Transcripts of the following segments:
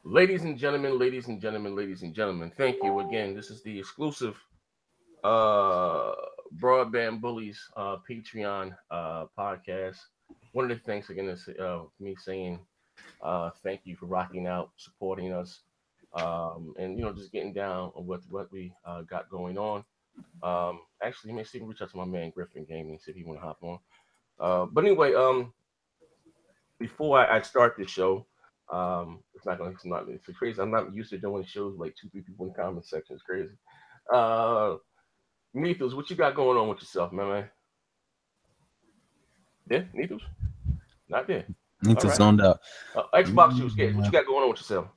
Ladies and gentlemen, ladies and gentlemen, ladies and gentlemen, thank you again. This is the exclusive uh Broadband Bullies Patreon podcast. One of the things again is me saying thank you for rocking out, supporting us, and just getting down on what we got going on. Actually, you may see me reach out to my man Griffin Gaming, see if he want to hop on. But anyway, before I start this show, it's crazy. I'm not used to doing shows like two, three people in the comment section. It's crazy. Uh, Nethos, what you got going on with yourself, man? Yeah, Nethos, not there. Need All to right. zoned out. Xbox, what you got going on with yourself?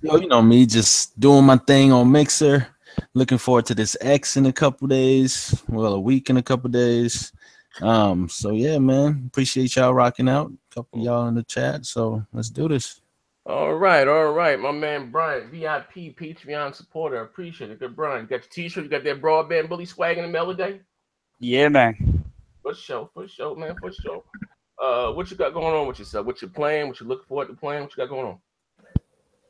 Yo, you know me, just doing my thing on Mixer. Looking forward to this X in a couple days. Well, a week in a couple days. So yeah, man. Appreciate y'all rocking out. A couple of y'all in the chat. So let's do this. All right. My man Brian, VIP Patreon supporter. Appreciate it. Good Brian. You got your t-shirt, you got that broadband bully swag in the mail today? Yeah, man. For sure, man, for sure. What you got going on with yourself? What you playing? What you looking forward to playing? What you got going on?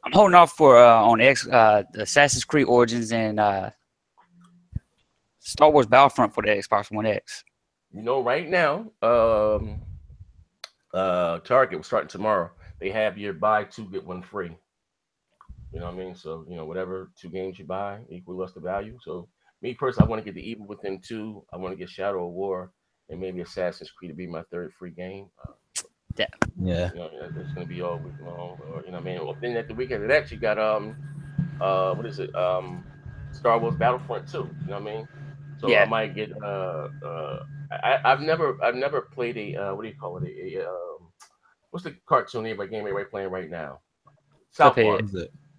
I'm holding off for on Assassin's Creed Origins and Star Wars Battlefront for the Xbox One X. Right now, Target was starting tomorrow. They have your buy two get one free. You know what I mean? So whatever two games you buy equal us the value. So me personally, I want to get the Evil Within 2. I want to get Shadow of War and maybe Assassin's Creed to be my third free game. Yeah. It's gonna be all week long. Or, what I mean? Well, then at the weekend of that, you got what is it? Star Wars Battlefront 2. You know what I mean? So yeah. I might get I've never played a what do you call it? What's the cartoon game everybody playing right now? South Park.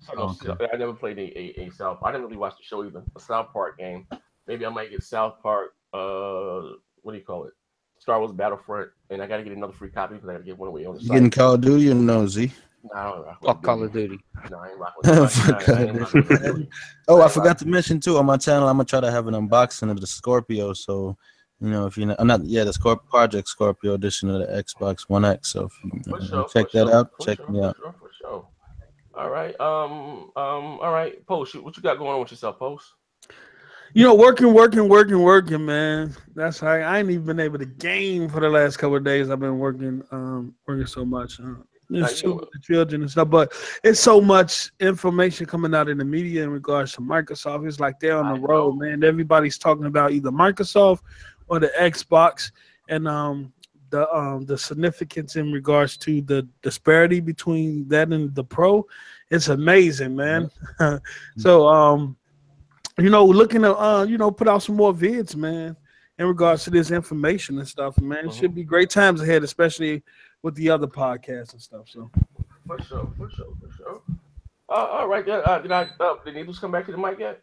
I never played a South Park. I didn't really watch the show either. A South Park game. Maybe I might get South Park. What do you call it? Star Wars Battlefront, and I got to get another free copy because I got to get one away on the site. You getting Call of Duty or no, Z? No, I don't rock with Call of Duty. No, I ain't rock with Oh, I forgot to mention too on my channel. I'm gonna try to have an unboxing of the Scorpio. So, if you're not the Project Scorpio edition of the Xbox One X. So, if you check that out, check me out. For sure. All right. All right. Post, what you got going on with yourself, Post? Working, man. That's how I ain't even been able to game for the last couple of days. I've been working so much. With the children and stuff, but it's so much information coming out in the media in regards to Microsoft. It's like they're on the road, man. Everybody's talking about either Microsoft or the Xbox, and the significance in regards to the disparity between that and the Pro. It's amazing, man. So looking to put out some more vids, man, in regards to this information and stuff, man. It should be great times ahead, especially with the other podcasts and stuff. So for sure. All right, did Needles come back to the mic yet?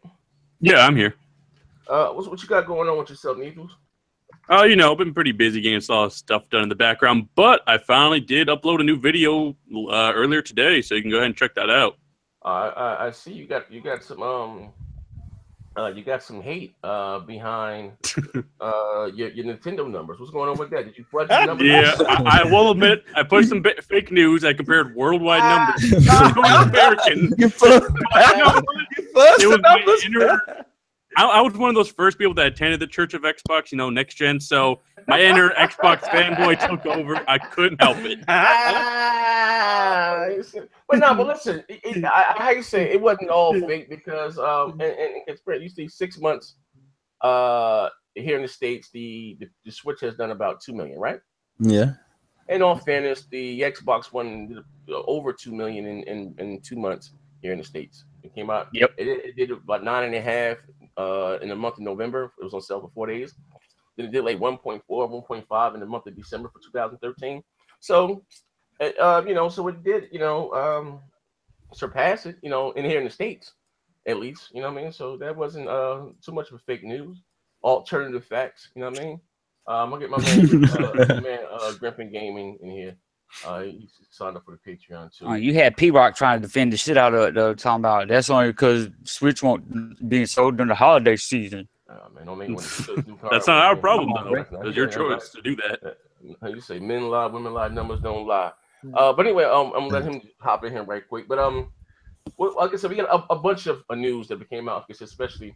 Yeah, I'm here. What you got going on with yourself, Needles? I've been pretty busy getting some stuff done in the background, but I finally did upload a new video earlier today, so you can go ahead and check that out. I see you got some you got some hate behind your Nintendo numbers. What's going on with that? Did you fudge the numbers? Yeah, I will admit I put some fake news. I compared worldwide numbers to American. You fuzzed the numbers. I was one of those first people that attended the Church of Xbox, next gen. So my inner Xbox fanboy took over. I couldn't help it. But listen, how you say it wasn't all fake because and you see 6 months here in the States, the Switch has done about 2 million, right? Yeah. In all fairness, the Xbox One did over 2 million in 2 months here in the States. It came out. Yep. It did about 9.5 in the month of November. It was on sale for 4 days. Then it did like 1.4, 1.5 in the month of December for 2013. So, so it did, surpass it, in here in the States, at least, you know what I mean? So that wasn't too much of a fake news. Alternative facts, you know what I mean? I'm gonna get my man, Griffin Gaming in here. He signed up for the Patreon too. You had P-Rock trying to defend the shit out of it, talking about that's only because Switch won't being sold during the holiday season. Man, don't make one. That's not our problem, though. It's your choice to do that. How you say men lie, women lie, numbers don't lie. But anyway, I'm gonna let him hop in here right quick. But well, like I said, we got a bunch of news that came out, especially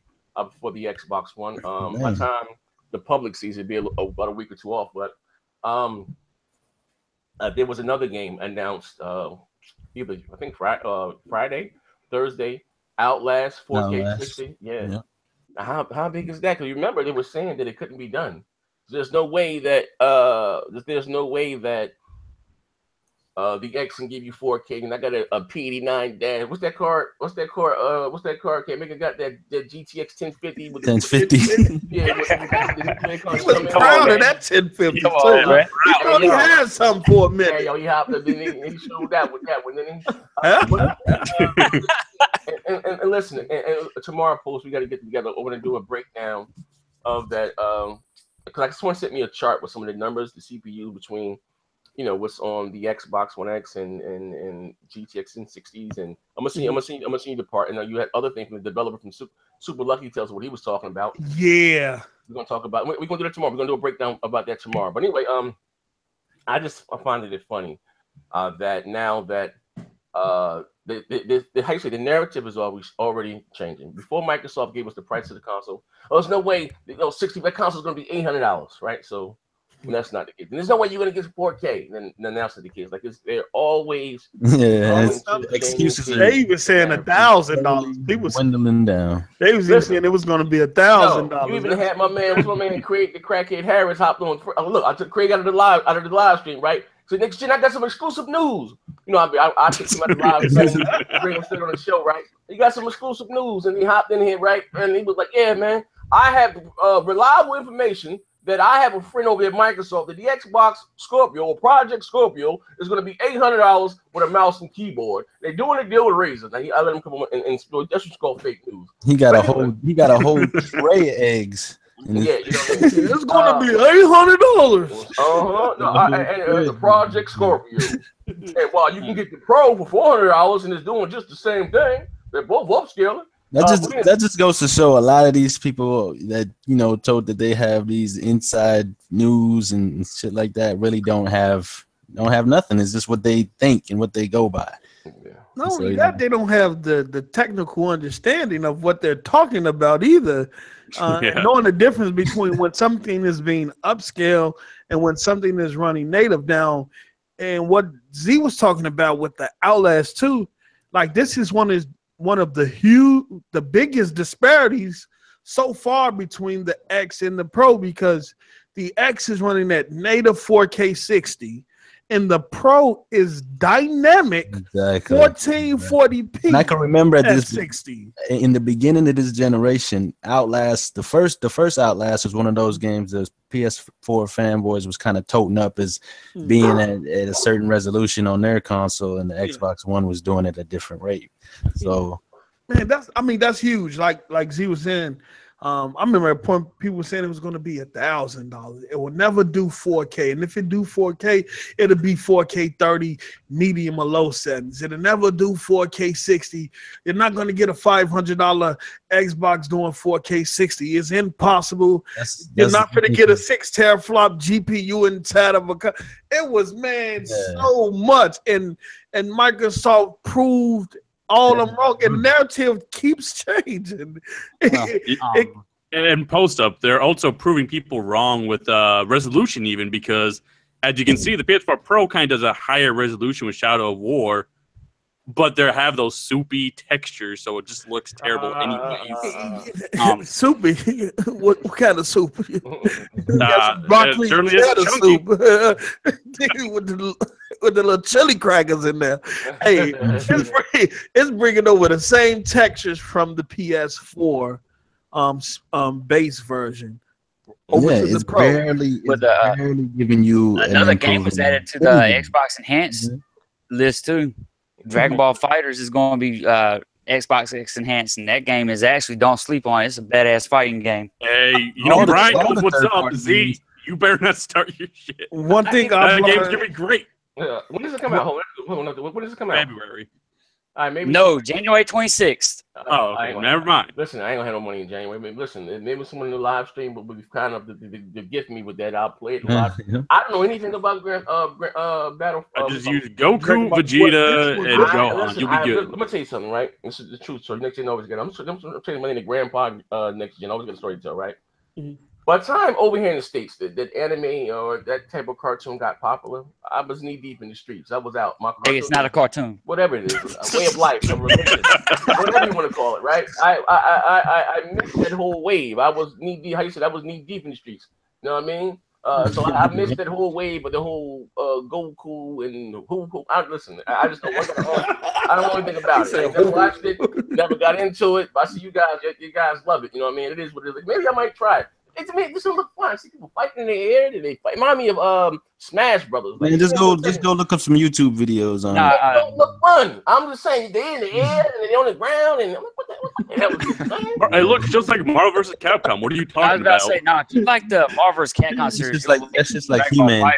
for the Xbox One. By the time the public sees it, be about a week or two off. But there was another game announced either I think Friday, Thursday. Outlast 4K 60. Yeah. How big is that? Because you remember they were saying that it couldn't be done. There's no way that the X can give you 4K, and I got a P89 dash. What's that card? Can't make it got that GTX 1050 with 1050. Yeah, he was proud of that 1050 too. Man. He thought he had something for a minute. Yeah, he hopped up and he showed that with that one. And listen, and tomorrow post we got to get together. We're gonna do a breakdown of that. Because I just want to send me a chart with some of the numbers, the CPU between, what's on the Xbox One X and GTX 1060s, and I'm gonna see the part. And you had other things from the developer from Super Lucky tells what he was talking about. Yeah, we're gonna talk about. We're gonna do that tomorrow. We're gonna do a breakdown about that tomorrow. But anyway, I find it funny that now that how you say the narrative is always already changing. Before Microsoft gave us the price of the console, there's no way 60 that console is going to be $800, right? So that's not the case. And there's no way you're going to get 4K. Then that's the case. Like they're always excuses. They even saying $1,000. People dwindling down. They was even saying it was going to be $1,000. You even had my man Craig the Crackhead Harris hopped on. Look, I took Craig out of the live stream, right? So next gen, I got some exclusive news. I took him out of the live, bring him sit on the show, right? He got some exclusive news, and he hopped in here, right? And he was like, "Yeah, man, I have reliable information that I have a friend over at Microsoft that the Xbox Scorpio or Project Scorpio is going to be $800 with a mouse and keyboard. They're doing a deal with Razer." Now, I let him come on and that's what's called fake news. He got a whole tray of eggs. Yeah, it's gonna be $800. And the Project Scorpio. And while you can get the Pro for $400 and it's doing just the same thing, they're both upscaling. That just goes to show a lot of these people that told that they have these inside news and shit like that really don't have nothing. It's just what they think and what they go by. Not only that, they don't have the technical understanding of what they're talking about either. Knowing the difference between when something is being upscaled and when something is running native now. And what Z was talking about with the Outlast 2, like this is one of the biggest disparities so far between the X and the Pro, because the X is running at native 4K 60. And the Pro is dynamic 1440p. And I can remember at 60. In the beginning of this generation, Outlast, the first Outlast was one of those games that PS4 fanboys was kind of toting up as being at a certain resolution on their console, and the Xbox One was doing it at a different rate. So, man, that's huge. Like Z was saying. I remember at point people were saying it was going to be $1,000. It will never do 4K, and if it do 4K, it'll be 4K 30 medium or low settings. It'll never do 4K 60. You're not going to get a $500 Xbox doing 4K 60. It's impossible. You're not going to get a 6 teraflop GPU inside of a. It was so much, and Microsoft proved all of them wrong, and the narrative keeps changing. And post up, they're also proving people wrong with resolution, even because, as you can see, the PS4 Pro kind of does a higher resolution with Shadow of War, but they have those soupy textures, so it just looks terrible anyways. Soupy? What kind of soup? Broccoli cheddar soup with the little chili crackers in there. Hey, it's bringing over the same textures from the PS4 base version. It's barely giving you another game was added to the Xbox Enhanced list too. Dragon Ball Fighters is going to be Xbox X Enhanced, and that game is actually, don't sleep on it. It's a badass fighting game. Hey, Brian knows what's up, Z. You better not start your shit. One thing that game's going to be great. When does it come out? When does it come out? February. All right, maybe No, January 26th. Oh, okay, never mind. Listen, I ain't gonna have no money in January. Listen, maybe someone in the live stream, but we've kind of to gift me with that. I'll play it live. I don't know anything about Battle. I just use Goku, Vegeta, and Gohan. You'll be good. Let me tell you something, right? This is the truth. So next thing always get. I'm trading money to Grandpa next gen. Always got a story to tell, right? By the time over here in the States that anime or that type of cartoon got popular, I was knee deep in the streets. I was out. It's not a cartoon. Whatever it is, a way of life, a religion, whatever you want to call it, right? I missed that whole wave. I was knee deep. How you said I was knee deep in the streets. You know what I mean? So I missed that whole wave of the whole Goku and who. Listen, I just don't want I don't know anything about it. I never watched it, never got into it. But I see you guys love it. You know what I mean? It is what it is. Maybe I might try it. This will look fun. I see people fighting in the air. They fight. Remind me of Smash Brothers. Like, man, just go look up some YouTube videos on. It don't look fun. I'm just saying they're in the air and they're on the ground and I'm like, what the hell is this, man? It looks just like Marvel vs. Capcom. What are you talking about? I was about to say, no, you like the Marvel vs. Capcom series. That's just like He-Man.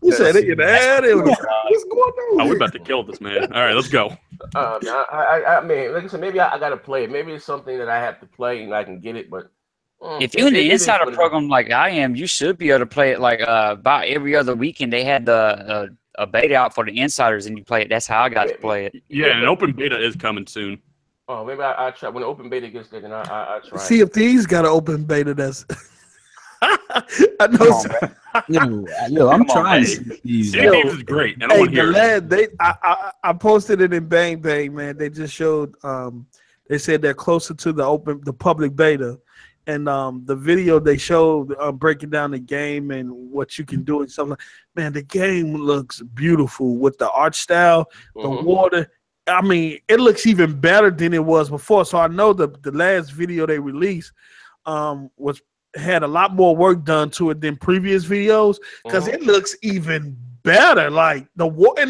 You said it in the air. What's going on? Oh, we're about to kill this man. All right, let's go. I mean, like I said, maybe I gotta play it. Maybe it's something that I have to play and I can get it, but. If you're in the insider program like I am, you should be able to play it like about every other weekend. They had a beta out for the insiders, and you play it. That's how I got to play it. Yeah, and an open beta is coming soon. Oh, maybe I try when the open beta gets there. Then I try. See if these got an open beta. That's I know. Yo, I'm trying. These is great. I don't want to hear it. I posted it in Bang Bang, man. They just showed. They said they're closer to the public beta. And the video they showed breaking down the game and what you can do and stuff like, man, the game looks beautiful with the art style, the water. I mean, it looks even better than it was before. So I know the last video they released had a lot more work done to it than previous videos because it looks even better. Like the water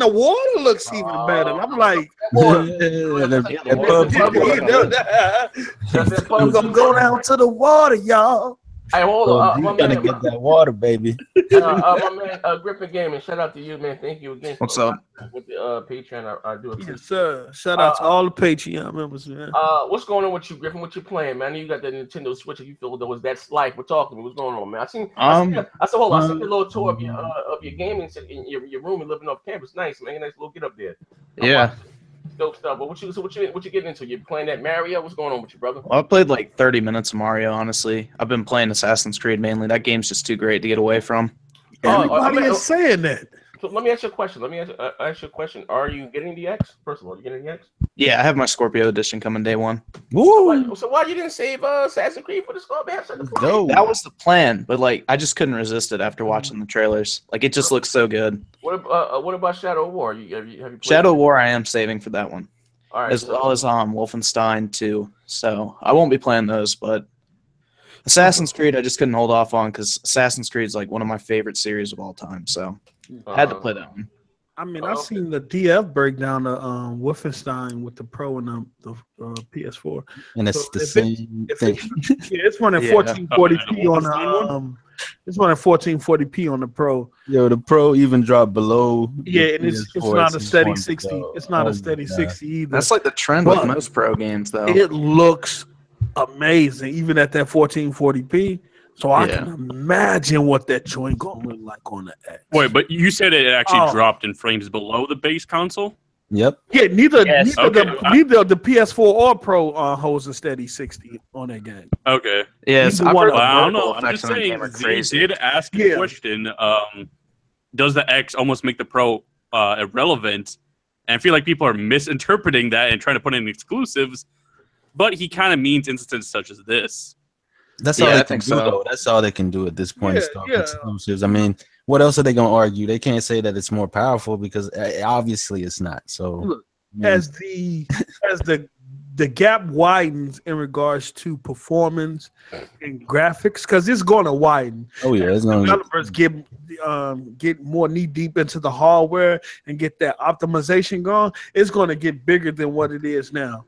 looks even better. And I'm like, I'm gonna go down to the water, y'all. Hey, hold on. You gotta get that water, baby. My man, Griffin Gaming. Shout out to you, man. Thank you again. What's up? With the Patreon, I do appreciate it. Yes, sir. Shout out to all the Patreon members, man. What's going on with you, Griffin? What you playing, man? I know you got that Nintendo Switch. You feel that was that's life. We're talking. What's going on, man? I seen a little tour of your gaming in your room and living off campus. Nice, man. Nice little get up there. Yeah. Dope stuff. But what you getting into? You playing that Mario? What's going on with you, brother? Well, I played like 30 minutes of Mario, honestly. I've been playing Assassin's Creed mainly. That game's just too great to get away from. Everybody is saying that. So let me ask you a question. Ask you a question. Are you getting the X? First of all, are you getting the X? Yeah, I have my Scorpio edition coming day one. Woo! So why you didn't save Assassin's Creed for the Scorpio? That was the plan, but like I just couldn't resist it after watching the trailers. Like it just looks so good. What about Shadow of War? Have you played Shadow of War? I am saving for that one. All right, as well as Wolfenstein 2. So I won't be playing those, but Assassin's Creed I just couldn't hold off on because Assassin's Creed is like one of my favorite series of all time. So I had to play that one. I mean, I've seen the DF breakdown of Wolfenstein with the Pro and the PS4, and it's the same thing. It's running 1440p on the it's running 1440p on the Pro. Yo, the Pro even dropped below. Yeah, and it's not a steady 60. It's not a steady 60 either. That's like the trend with most Pro games, though. It looks amazing, even at that 1440p. So I can imagine what that joint gonna look like on the X. Wait, but you said it actually dropped in frames below the base console? Yep. Yeah, neither the PS4 or Pro holds a steady 60 on that game. Okay. Yes, I don't know. I'm just saying, Z did ask a question. Does the X almost make the Pro irrelevant? And I feel like people are misinterpreting that and trying to put in exclusives. But he kind of means instances such as this. That's all they can do, though. That's all they can do at this point. Exclusives. I mean, what else are they going to argue? They can't say that it's more powerful because obviously it's not. So, look, as the gap widens in regards to performance and graphics, because it's going to widen. Oh yeah, it's going developers get more knee deep into the hardware and get that optimization going. It's going to get bigger than what it is now.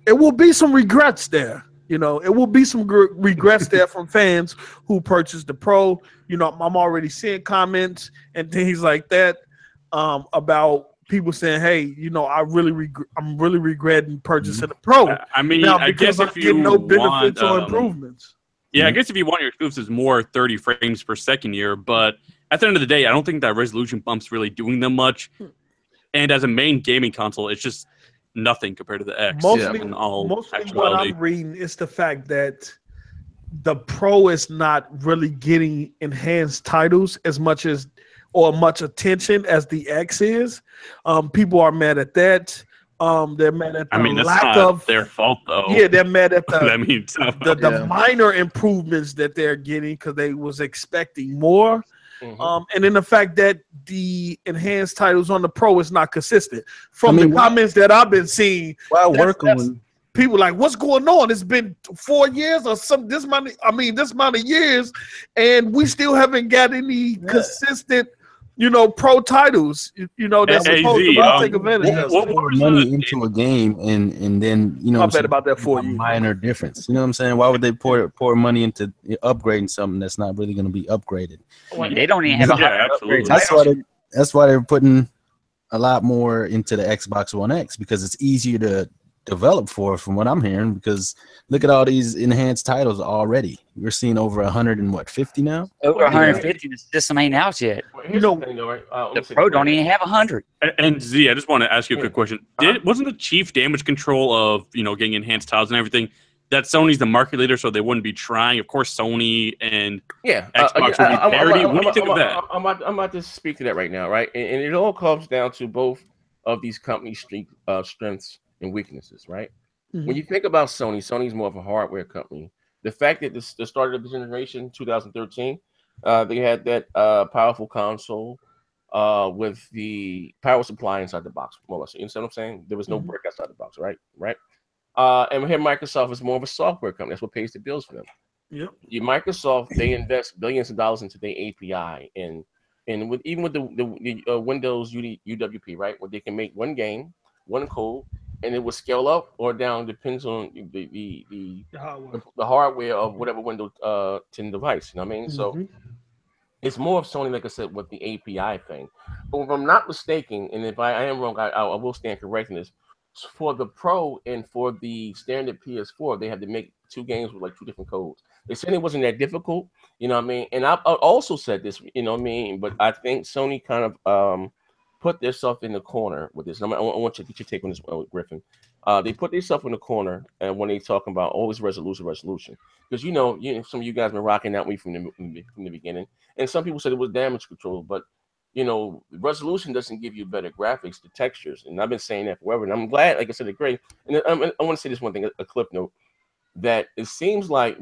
It will be some regrets there. You know, it will be some regrets there from fans who purchased the Pro. You know, I'm already seeing comments and things like that about people saying, "Hey, you know, I'm really regretting purchasing the Pro." I mean, now, I guess if you no benefits want, or improvements. Yeah, I guess if you want your exclusives more 30 frames per second here, but at the end of the day, I don't think that resolution bump's really doing them much. And as a main gaming console, it's just nothing compared to the X. Mostly what I'm reading is the fact that the Pro is not really getting enhanced titles as much attention as the X is. People are mad at that. They're mad at the lack of their fault though. Yeah, they're mad at the the minor improvements that they're getting because they was expecting more. And then the fact that the enhanced titles on the Pro is not consistent. From the comments that I've been seeing, people like, what's going on? It's been 4 years or this amount of years, and we still haven't got any consistent, Pro titles. That's supposed to take advantage of. Pour money into a game and then I bet about that for you. Minor difference. You know what I'm saying? Why would they pour money into upgrading something that's not really going to be upgraded? They don't even have a high upgrade. That's why they're putting a lot more into the Xbox One X, because it's easier to develop from what I'm hearing, because look at all these enhanced titles already. We're seeing over 150 now. Over 150. The system ain't out yet. The Pro don't even have 100. And Z, I just want to ask you a quick question. Wasn't the chief damage control of getting enhanced titles and everything that Sony's the market leader, so they wouldn't be trying? Of course, Sony and Xbox would be parity. What do you think of that? I'm about to speak to that right now, right? And it all comes down to both of these companies' strengths and weaknesses, right? When you think about Sony's more of a hardware company. The fact that the start of the generation, 2013, they had that powerful console with the power supply inside the box, more or less. You understand what I'm saying? There was no brick outside the box, right? And here Microsoft is more of a software company. That's what pays the bills for them. Yep. Microsoft, they invest billions of dollars into their API, and with the Windows UWP, right, where they can make one game, one code, and it will scale up or down, depends on the hardware of whatever Windows 10 device. You know what I mean? So it's more of Sony, like I said, with the API thing. But if I'm not mistaken, and if I am wrong, I will stand correcting this. For the Pro and for the standard PS4, they had to make 2 games with like 2 different codes. They said it wasn't that difficult, you know what I mean? And I also said this, you know what I mean? But I think Sony kind of put themselves in the corner with this. I want you to get your take on this, Griffin. They put themselves in the corner, and when they talking about always resolution, because some of you guys been rocking that way from the beginning, and some people said it was damage control, but resolution doesn't give you better graphics, the textures, and I've been saying that forever. And I'm glad, like I said, great. And I want to say this one thing, a clip note, that it seems like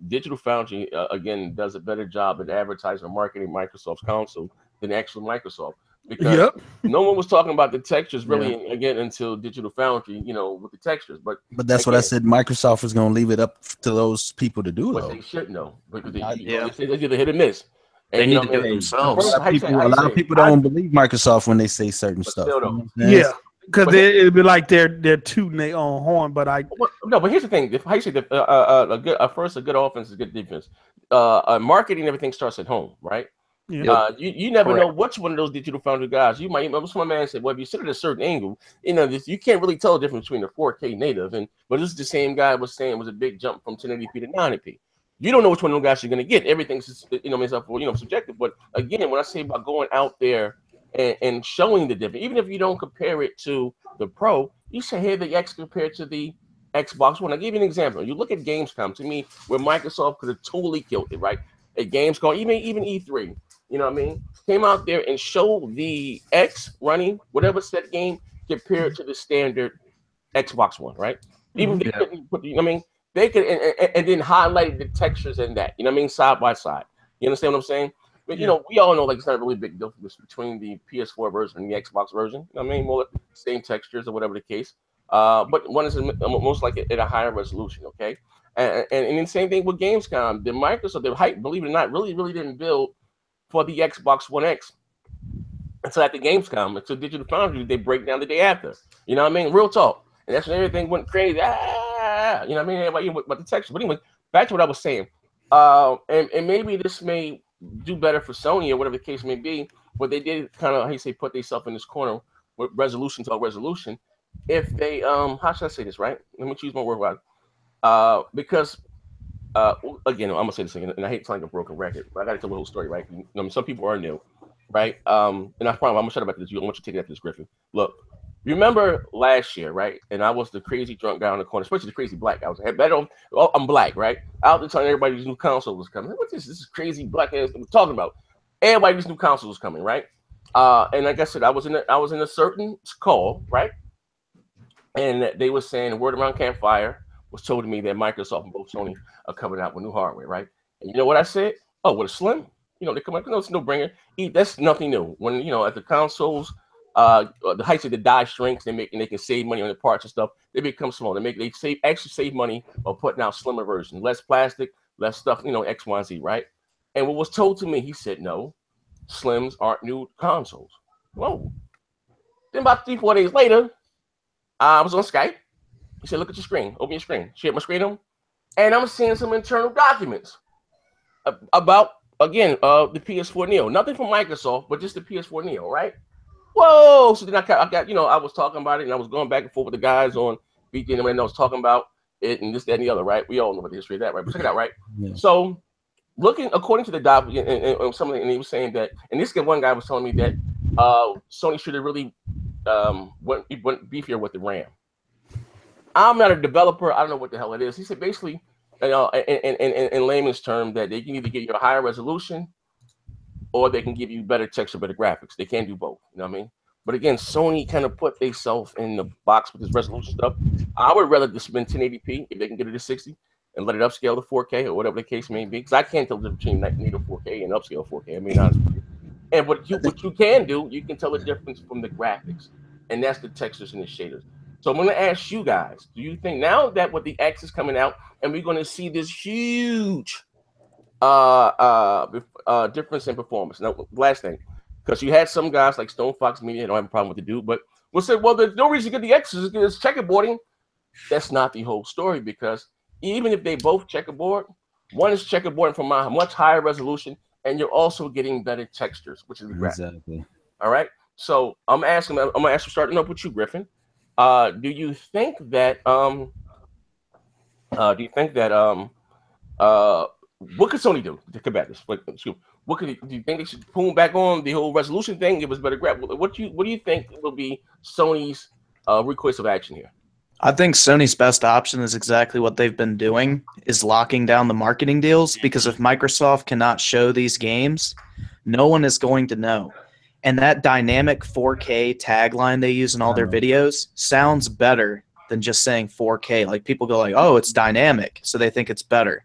Digital Foundry again does a better job at advertising and marketing Microsoft's console than actual Microsoft. Because no one was talking about the textures really again until Digital Foundry, with the textures. But that's what I said. Microsoft was going to leave it up to those people to do. But they should know. Because they either hit or miss. And they need to do it themselves. A lot of people don't believe Microsoft when they say certain stuff. Because it'd be like they're tooting their own horn. But but here's the thing: if I say that a good offense is a good defense. Marketing, everything starts at home, right? Yeah. You never know which one of those Digital Foundry guys. You might. My man said, "Well, if you sit at a certain angle, you can't really tell the difference between a 4K native but this is the same guy was saying was a big jump from 1080p to 980p. You don't know which one of those guys you're going to get. Everything's subjective. But again, when I say about going out there and showing the difference, even if you don't compare it to the Pro, you say, hey, the X compared to the Xbox One. I'll give you an example. You look at Gamescom, to me, where Microsoft could have totally killed it, right? At Gamescom, even E3, you know what I mean? Came out there and showed the X running whatever set game compared to the standard Xbox One, right? Even they couldn't put, they could, and then highlight the textures in that, side by side. You understand what I'm saying? But we all know it's not a really big difference between the PS4 version and the Xbox version. More same textures or whatever the case. But one is most likely at a higher resolution. Okay, and the same thing with Gamescom. The Microsoft, the hype, believe it or not, really didn't build for the Xbox One X until at the Gamescom. Until Digital Foundry, they break down the day after. You know what I mean? Real talk. And that's when everything went crazy. Everybody about the texture. But anyway, back to what I was saying. And maybe this may do better for Sony or whatever the case may be, but they did kind of, put themselves in this corner with resolution to resolution, if they how should I say this, right? Let me choose my word right. Because again, I'm gonna say this again, and I hate to sound like a broken record, but I gotta tell the whole story, right? Some people are new, right? And I promise I'm gonna shut up after this. I want you to take it after this, Griffin. Look, remember last year, right? And I was the crazy drunk guy on the corner, especially the crazy black guy. I was like, I'm black, right? Out there telling everybody this new console was coming. What's this? This is crazy black ass we're talking about. Everybody, this new console was coming, right? And like I said, I was in a certain call, right? And they were saying the word around campfire was told to me that Microsoft and both Sony are coming out with new hardware, right? And you know what I said? Oh, with a Slim, they come out. No, it's no bringer. That's nothing new. When at the consoles, the heights of the die shrinks, they can save money on the parts and stuff. They become small. They save money by putting out slimmer versions, less plastic, less stuff. X, Y, and Z, right? And what was told to me, he said, no, Slims aren't new consoles. Whoa. Then about 3-4 days later, I was on Skype. He said, look at your screen. Open your screen. Share my screen on. And I'm seeing some internal documents about, again, the PS4 Neo. Nothing from Microsoft, but just the PS4 Neo, right? Whoa. So then I got, I was talking about it, and I was going back and forth with the guys on VG, and I was talking about it and this, that, and the other, right? We all know what the history of that, right? But check it out, right? Yeah. So looking, according to the document, and he was saying that, and this one guy was telling me that Sony should have really went beefier with the RAM. I'm not a developer. I don't know what the hell it is. He said basically, in layman's term, that they can either get you a higher resolution or they can give you better texture, better graphics. They can't do both. You know what I mean? But again, Sony kind of put themselves in the box with this resolution stuff. I would rather just spend 1080p if they can get it to 60 and let it upscale to 4K or whatever the case may be. Because I can't tell the difference between native 4K and upscale 4K. I mean, honestly with you. And what you can do, you can tell the difference from the graphics, and that's the textures and the shaders. So I'm going to ask you guys, do you think now that with the X is coming out and we're going to see this huge difference in performance? Now, last thing, because you had some guys like Stone Fox Media, don't have a problem with the dude, but we'll say, well, there's no reason to get the X is it's checkerboarding. That's not the whole story, because even if they both checkerboard, one is checkerboarding from a much higher resolution, and you're also getting better textures, which is exactly. All right. So I'm gonna ask you, starting up with you, Griffin. Do you think that what could Sony do to combat this? Do you think they should pull back on the whole resolution thing? Give us better graph. What do you think will be Sony's recourse of action here? I think Sony's best option is exactly what they've been doing, is locking down the marketing deals, because if Microsoft cannot show these games, no one is going to know. And that dynamic 4K tagline they use in all their videos sounds better than just saying 4K. Like, people go like, oh, it's dynamic, so they think it's better.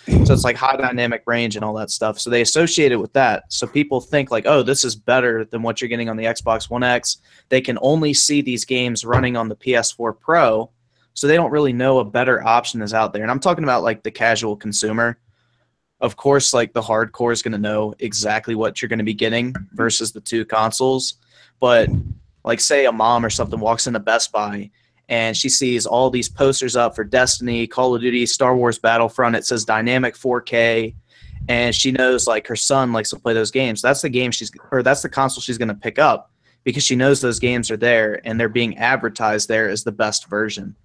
So it's like high dynamic range and all that stuff. So they associate it with that. So people think like, oh, this is better than what you're getting on the Xbox One X. They can only see these games running on the PS4 Pro, so they don't really know a better option is out there. And I'm talking about like the casual consumer. Of course, like the hardcore is going to know exactly what you're going to be getting versus the two consoles. But like, say a mom or something walks into Best Buy and she sees all these posters up for Destiny, Call of Duty, Star Wars Battlefront. It says dynamic 4K, and she knows like her son likes to play those games. That's the game that's the console she's going to pick up, because she knows those games are there and they're being advertised there as the best version.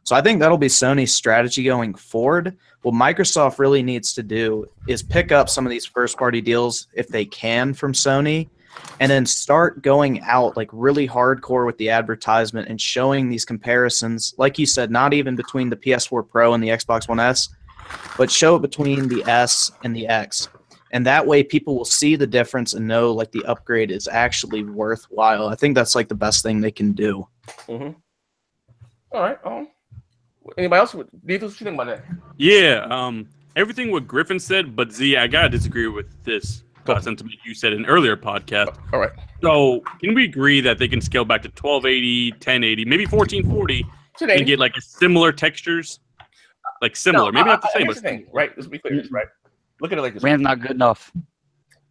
So I think that'll be Sony's strategy going forward. What Microsoft really needs to do is pick up some of these first-party deals if they can from Sony, and then start going out like really hardcore with the advertisement and showing these comparisons, like you said, not even between the PS4 Pro and the Xbox One S, but show it between the S and the X. And that way people will see the difference and know like the upgrade is actually worthwhile. I think that's like the best thing they can do. Mm-hmm. All right. Anybody else? What do you think about that? Yeah. Everything what Griffin said, but Z, I gotta disagree with this sentiment you said in an earlier podcast. All right. So can we agree that they can scale back to 1280, 1080, maybe 1440, and get like similar textures? Like similar, maybe not the same. But thing, right? Let's be clear, right? Look at it like this. RAM's not good enough.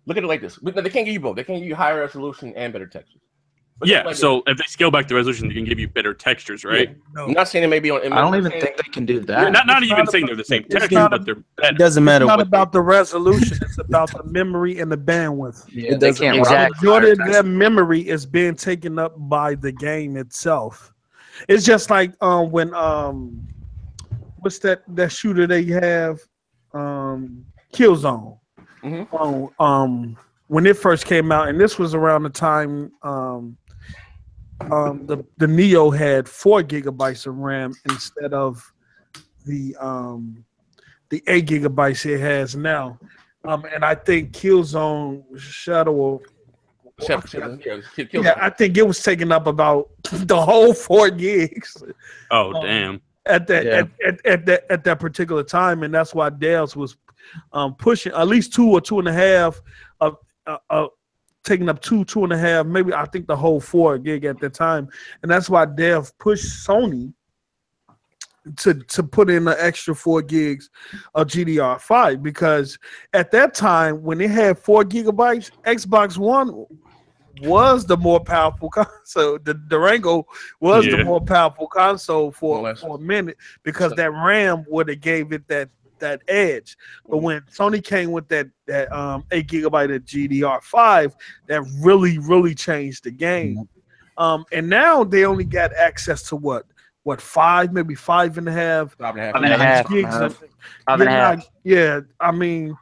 Look at it like this. They can't give you both. They can't give you higher resolution and better textures. Yeah, so if they scale back the resolution, they can give you better textures, right? Yeah. No. I'm not saying it may be on. I don't even think they can do that. Yeah, not even saying they're the same texture, but they're better. It doesn't matter. It's not about the resolution. It's about the memory and the bandwidth. Yeah, they can't. Exactly. Majority of that memory is being taken up by the game itself. It's just like when what's that shooter they have, Killzone. When it first came out, and this was around the time the Neo had 4 gigabytes of RAM instead of the 8 gigabytes it has now. And I think Killzone Shadow. Yeah, I think it was taking up about the whole 4 gigs. Oh damn! At that particular time, and that's why Dell's was pushing at least 2 or 2.5 taking up 2.5, maybe I think the whole 4 gig at the time, and that's why Dev pushed Sony to put in an extra 4 gigs of GDR5, because at that time when it had 4 gigabytes, Xbox One was the more powerful console. The Durango was the more powerful console for a minute, because that RAM would have gave it that edge. But when Sony came with that 8 gigabyte of GDR5, that really changed the game. And now they only got access to what 5, maybe 5.5 gigs. Yeah, I mean,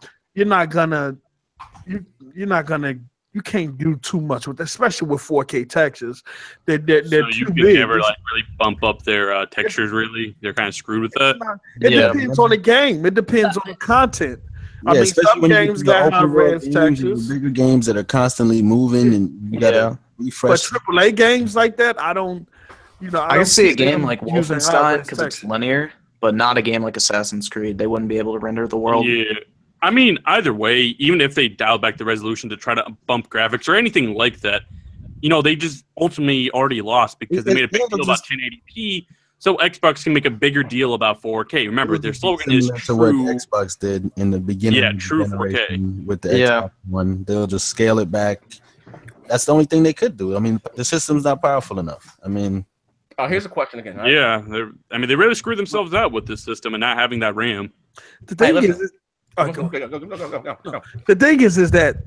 you can't do too much with that, especially with 4K textures. They're too big. You never really bump up their textures. Really, they're kind of screwed with that. It depends on the game. It depends on the content. I mean, some games got high res textures. Bigger games that are constantly moving, and you gotta refresh. But AAA games like that, I don't. I can see a game like Wolfenstein because it's linear, but not a game like Assassin's Creed. They wouldn't be able to render the world. Yeah. I mean, either way, even if they dial back the resolution to try to bump graphics or anything like that, they just ultimately already lost because they made a big deal about 1080p. So Xbox can make a bigger deal about 4K. Remember, their slogan is true. What Xbox did in the beginning, of the true 4K with the Xbox One. They'll just scale it back. That's the only thing they could do. I mean, the system's not powerful enough. I mean, here's a question again. Right? Yeah, they really screwed themselves out with this system and not having that RAM. The thing is. Go. The thing is that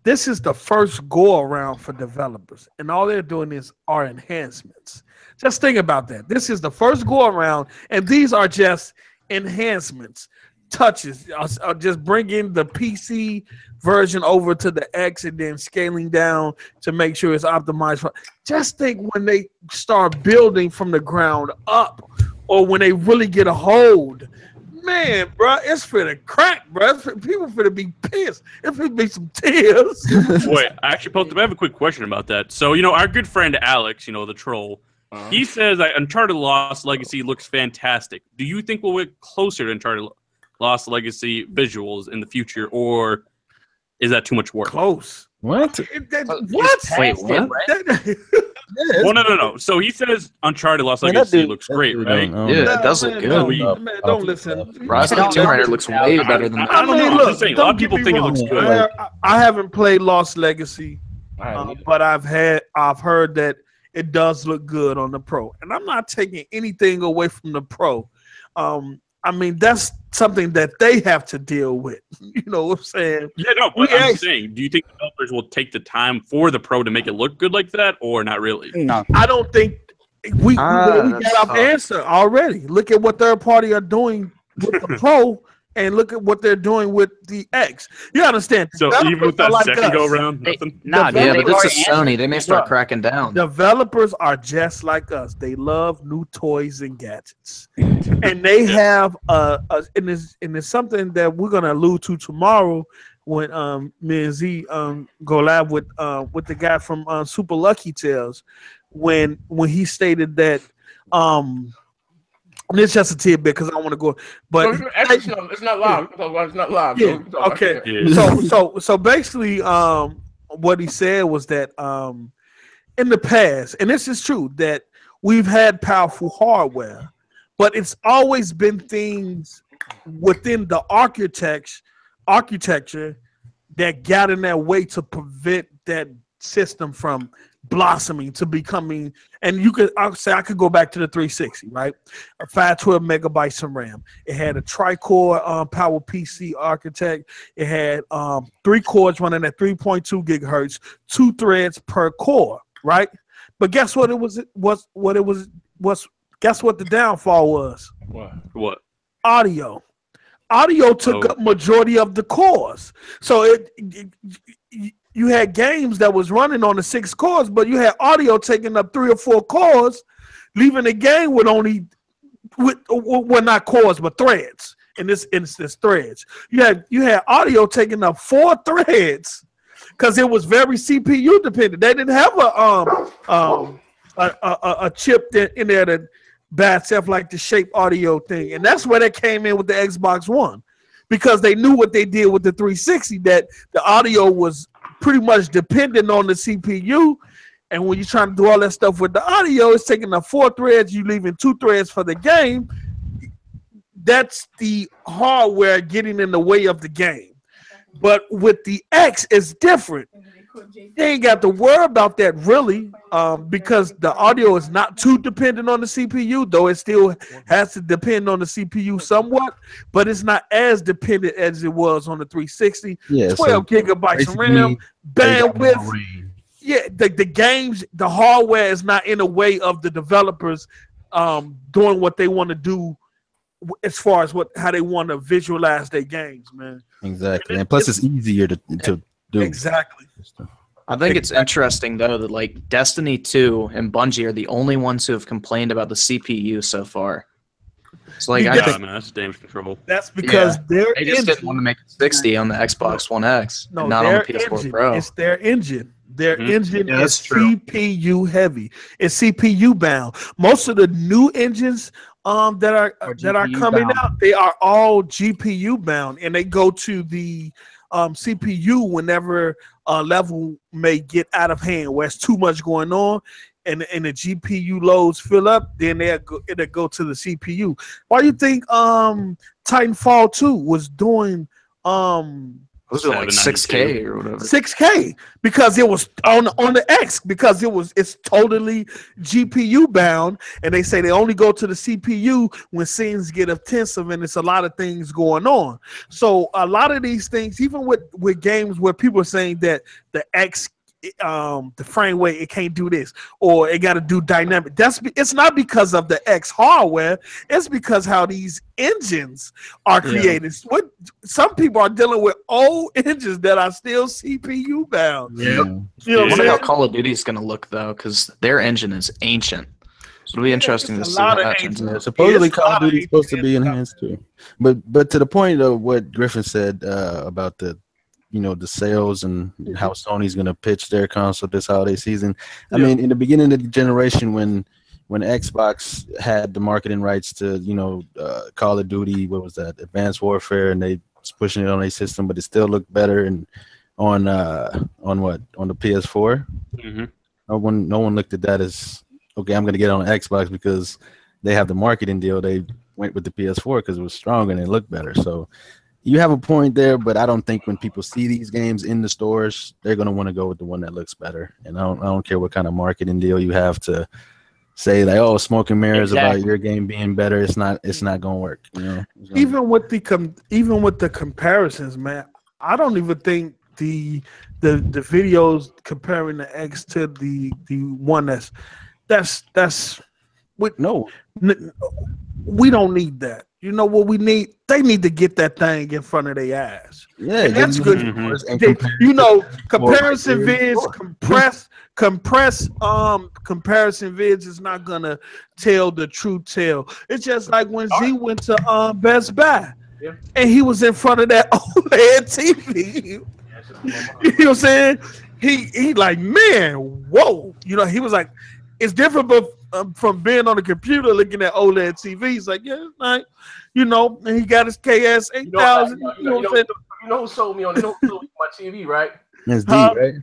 this is the first go around for developers, and all they're doing are enhancements. Just think about that. This is the first go around, and these are just enhancements, touches. I'll just bring in the PC version over to the X and then scaling down to make sure it's optimized. Just think when they start building from the ground up, or when they really get a hold. Man, bro, it's for the crack, bro. People for to be pissed. It's for to be some tears. Wait, I have a quick question about that. So, our good friend Alex, the troll, he says that Uncharted Lost Legacy looks fantastic. Do you think we'll get closer to Uncharted Lost Legacy visuals in the future, or is that too much work? Close. What? What? Wait, what? Well, no. So he says Uncharted Lost Legacy looks great, right? Yeah, it does look good. Man, don't listen. Rise of the Tomb Raider looks way better than that. I don't know. I'm just saying, a lot of people think it looks good. I haven't played Lost Legacy, but I've heard that it does look good on the Pro, and I'm not taking anything away from the Pro. I mean, that's something that they have to deal with. You know what I'm saying? Yeah, no, but I'm saying, do you think developers will take the time for the Pro to make it look good like that, or not really? No. I don't think we got our answer already. Look at what third party are doing with the Pro, and look at what they're doing with the X. You understand? So even with that second go around, nothing? Yeah, but this is Sony. They may start cracking down. Developers are just like us. They love new toys and gadgets. And they have and it's something that we're gonna allude to tomorrow when me and Z go live with the guy from Super Lucky Tales, when he stated that and it's just a tidbit because I don't want to go, but it's not live. It's not live. Yeah. Okay. Yeah. So basically, what he said was that in the past, and this is true, that we've had powerful hardware, but it's always been things within the architecture that got in that way to prevent that system from blossoming to becoming, and you could, I could go back to the 360, right? A 512 megabytes of RAM. It had a tri-core power PC architect. It had 3 cores running at 3.2 gigahertz, 2 threads per core, right? But guess what? Guess what the downfall was? What? Audio. Audio took up majority of the cores. So you had games that was running on the 6 cores, but you had audio taking up 3 or 4 cores, leaving the game with only, well, not cores, but threads. In this instance, threads. You had audio taking up 4 threads because it was very CPU dependent. They didn't have a chip in there that by itself like the shape audio thing, and that's where they came in with the Xbox One, because they knew what they did with the 360, that the audio was pretty much dependent on the CPU, and when you're trying to do all that stuff with the audio, it's taking up 4 threads, you leaving 2 threads for the game. That's the hardware getting in the way of the game. But with the X, it's different. They ain't got to worry about that really, because the audio is not too dependent on the CPU, though it still has to depend on the CPU somewhat, but it's not as dependent as it was on the 360. Yeah, 12 gigabytes of RAM, bandwidth. Yeah, the games, the hardware is not in the way of the developers doing what they want to do as far as how they want to visualize their games, man. Exactly, and plus it's easier to do. Exactly. I think it's interesting though that like Destiny 2 and Bungie are the only ones who have complained about the CPU so far. It's like I think that's damage control. That's because they just didn't want to make it 60 on the Xbox One X, no, not on the PS4 engine, Pro. It's their engine. Their engine is true. CPU heavy. It's CPU bound. Most of the new engines that are coming out, they are all GPU bound, and they go to the CPU whenever a level may get out of hand, where it's too much going on, and the GPU loads fill up, then it'll go to the CPU. Why do you think Titanfall 2 was doing Was it like 6K or whatever? 6K, because it was on the X, because it's totally GPU bound, and they say they only go to the CPU when scenes get intensive and it's a lot of things going on. So a lot of these things, even with games where people are saying that the X, the frame rate, it can't do this, or it got to do dynamic. It's not because of the X hardware. It's because how these engines are created. What some people are dealing with old engines that are still CPU bound. Yeah, you know, I wonder how Call of Duty is going to look though, because their engine is ancient. So it'll be interesting to see how that turns out. Supposedly Call of Duty is supposed to be enhanced too. But to the point of what Griffin said about the sales and how Sony's going to pitch their console this holiday season. I mean, in the beginning of the generation, when Xbox had the marketing rights to, Call of Duty, what was that, Advanced Warfare, and they was pushing it on their system, but it still looked better and on the PS4. Mm-hmm. No one looked at that as, okay, I'm going to get it on Xbox because they have the marketing deal. They went with the PS4 because it was stronger and it looked better. So you have a point there, but I don't think when people see these games in the stores, they're going to want to go with the one that looks better. And I don't care what kind of marketing deal you have to say, like, oh, smoke and mirrors about your game being better. It's not going to work. Even with the comparisons, man, I don't even think the videos comparing the X to the one that's no. We don't need that. You know what we need? They need to get that thing in front of their eyes. Yeah, and that's good. Comparison vids, comparison vids is not gonna tell the true tale. It's just like when Z went to Best Buy, and he was in front of that OLED TV. You know what I'm saying? He like, man, whoa. He was like, it's different, but from being on the computer looking at OLED TV, he's like, yeah, it's nice. And he got his KS 8000. You know who sold me on my TV, right? It's D, right?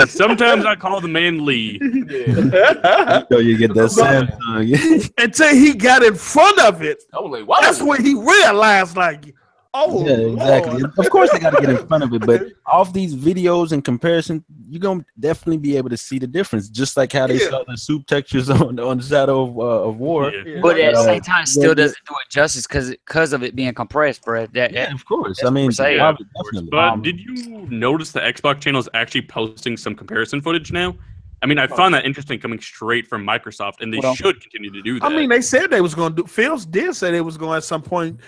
Sometimes I call the man Lee. So you get that Samsung. Until he got in front of it. I was like, wow. That's when he realized, like, Oh, yeah, exactly. Lord. Of course, they got to get in front of it, but off these videos and comparison, you're gonna definitely be able to see the difference. Just like how they saw the soup textures on Shadow of War. Yeah. But at the same time, it still doesn't do it justice because of it being compressed, bro. Yeah, of course. that's I mean, what we're saying. definitely. But did you notice the Xbox channel is actually posting some comparison footage now? I mean, I found that interesting coming straight from Microsoft, and they should continue to do that. I mean, they said they was going to do. Phils did say they was going to at some point,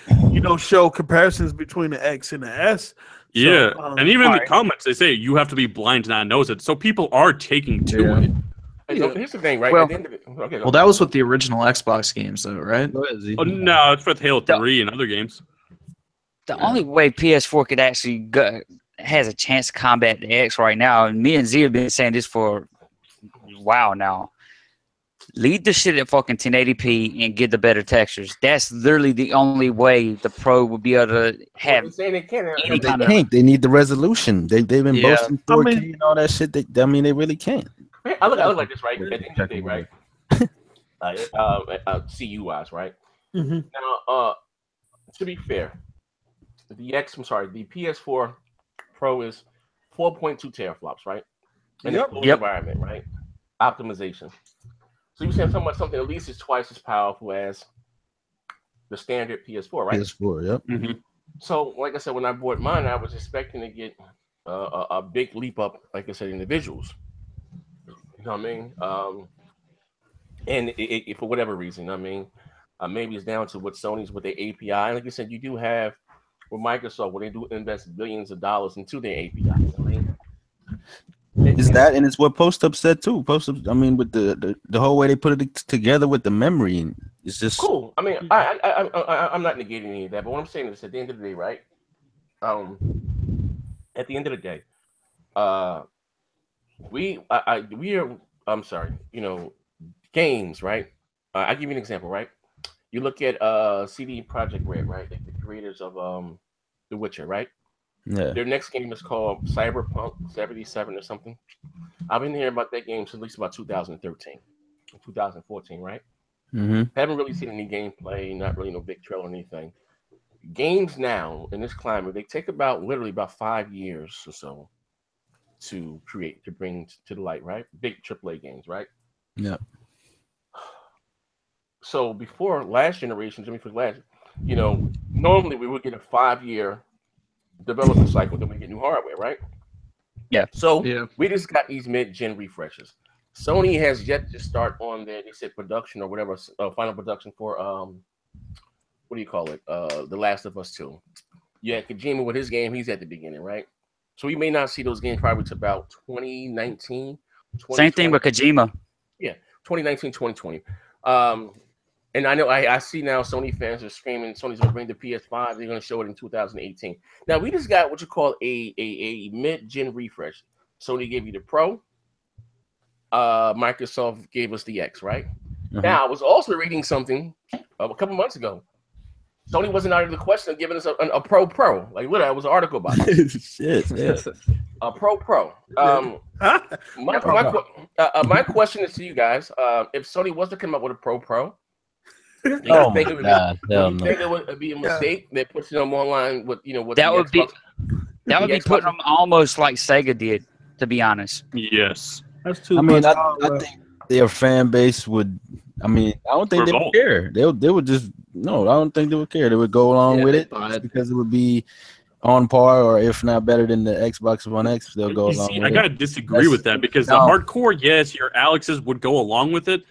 show comparisons between the X and the S. Yeah, So, and even in the comments, they say you have to be blind to not notice it. So people are taking to it. Hey, so here's the thing, right? Well- At the end of it, okay, Well, that was with the original Xbox games, though, right? Oh, no, it's with Halo 3 and other games. The only way PS4 could actually has a chance to combat the X right now, and me and Z have been saying this for a while now. Leave the shit at fucking 1080p and get the better textures. That's literally the only way the Pro will be able to have. They're saying they can't. Any They kind of- can't. They need the resolution. They've been Yeah. boasting 4K and all that shit. They really can't. I look like this, right? At the end of the day, right? CU wise, right? Mhm. Now, to be fair, the PS4 Pro is 4.2 teraflops, right? In a closed environment, right? Optimization. So you're saying something at least is twice as powerful as the standard PS4, right? PS4, yep. Mm-hmm. So, like I said, when I bought mine, I was expecting to get a big leap up, like I said, in the visuals. You know what I mean? And it for whatever reason, I mean, maybe it's down to what Sony's with their API. And like I said, you do have with Microsoft where they do invest billions of dollars into their API. You know what I mean? Is that, and it's what Post-Up said too. Post-Up, I mean, with the whole way they put it together with the memory, and it's just cool. I mean, I'm not negating any of that, but what I'm saying is, at the end of the day, right? At the end of the day, we are. I'm sorry, games, right? I give you an example, right? You look at CD Projekt Red, right? The creators of The Witcher, right? yeah. Their next game is called Cyberpunk 77 or something. I've been hearing about that game since at least about 2013, 2014, right? Mm-hmm. Haven't really seen any gameplay, not really no big trailer or anything. Games now in this climate, they take literally about 5 years or so to create, to bring to the light, right? Big AAA games, right? Yeah. So before last generation, normally we would get a 5-year development cycle, then we get new hardware, right? Yeah. So we just got these mid-gen refreshes. Sony has yet to start on their, they said, production or whatever, final production for what do you call it? The Last of Us 2. Yeah, Kojima with his game, he's at the beginning, right? So we may not see those games probably to about 2019. Same thing with Kojima. Yeah, 2019, 2020. And I know I see now Sony fans are screaming Sony's going to bring the PS5. They're going to show it in 2018. Now, we just got what you call a mid-gen refresh. Sony gave you the Pro. Microsoft gave us the X, right? Uh-huh. Now, I was also reading something a couple months ago. Sony wasn't out of the question of giving us a Pro. Like, literally, it was an article about it. Shit, yeah. A Pro. My question is to you guys: if Sony was to come up with a Pro, Oh my God! Hell no. think it would be a mistake that puts them online with what That the would be Xbox- that would the be putting Xbox- them almost like Sega did, to be honest. Yes. That's too I mean, much. I think their fan base would. I mean, I don't think they would Revolt. care. They would just no. I don't think they would care. They would go along with it because it would be on par, or if not better than the Xbox One X. They'll go You along see, with I it. gotta disagree with that because the No. hardcore, yes, your Alexes would go along with it,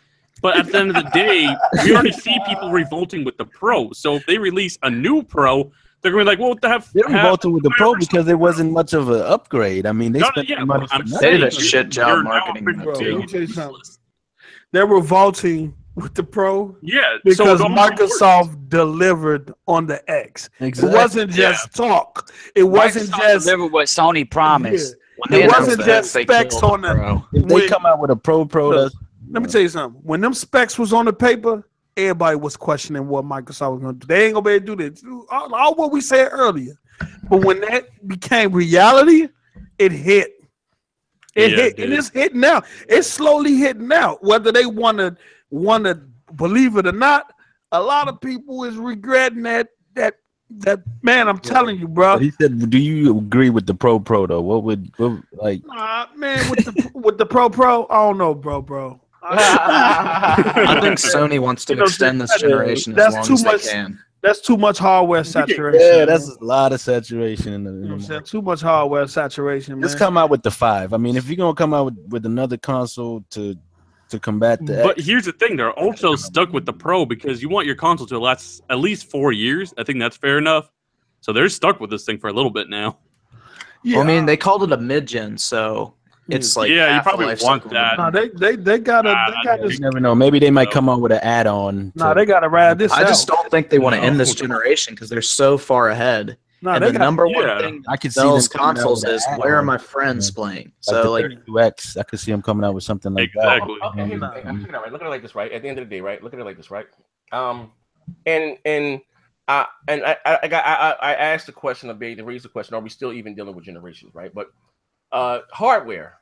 but at the end of the day, we already see people revolting with the Pro. So if they release a new Pro, they're gonna be like, "Well, what the heck?" They revolted with the Pro because it wasn't much of an upgrade. I mean, they No, spent yeah, the money. I'm for saying They did a you're- shit job you're now marketing pretty that, much too. saying Let me tell you it's something. useless. They're revolting with the Pro Yeah, because so it almost works. Microsoft delivered on the X. Exactly. It wasn't just talk. It wasn't Microsoft just. delivered what Sony promised. When It they wasn't announced just that, they specs killed on the. Pro. If they when- come out with a Pro, Look, that's Let me tell you something. When them specs was on the paper, everybody was questioning what Microsoft was going to do. They ain't going to be able to do this. All what we said earlier. But when that became reality, it hit. It Yeah, hit, it and did. it's hitting now. It's slowly hitting out. Whether they want to believe it or not, a lot of people is regretting that That man, I'm telling you, bro. But he said, "Do you agree with the Pro though? What like?" Man, with the Pro, I don't know, bro. I think Sony wants to extend this generation as long as they can. That's too much hardware saturation. Yeah, that's a lot of saturation in the You know what I'm saying? Too much hardware saturation, man. Just come out with the 5. I mean, if you're gonna come out with another console to combat the But X, here's the thing: they're also stuck with the Pro because you want your console to last at least 4 years. I think that's fair enough. So they're stuck with this thing for a little bit now. Yeah, well, I mean, they called it a mid-gen, so it's like you probably want that. No, they gotta. you never know. Maybe they might come out with an add-on. No, they gotta ride this. I just don't think they want to end this generation because they're so far ahead. No, and the number one thing I can see those consoles is where are my friends playing. So like 32X, I could see them coming out with something like that. Okay, here's the thing. I'm looking at it right. Look at it like this, right? At the end of the day, right? Look at it like this, right? And I asked the question of to raise the question: are we still even dealing with generations, right? But hardware,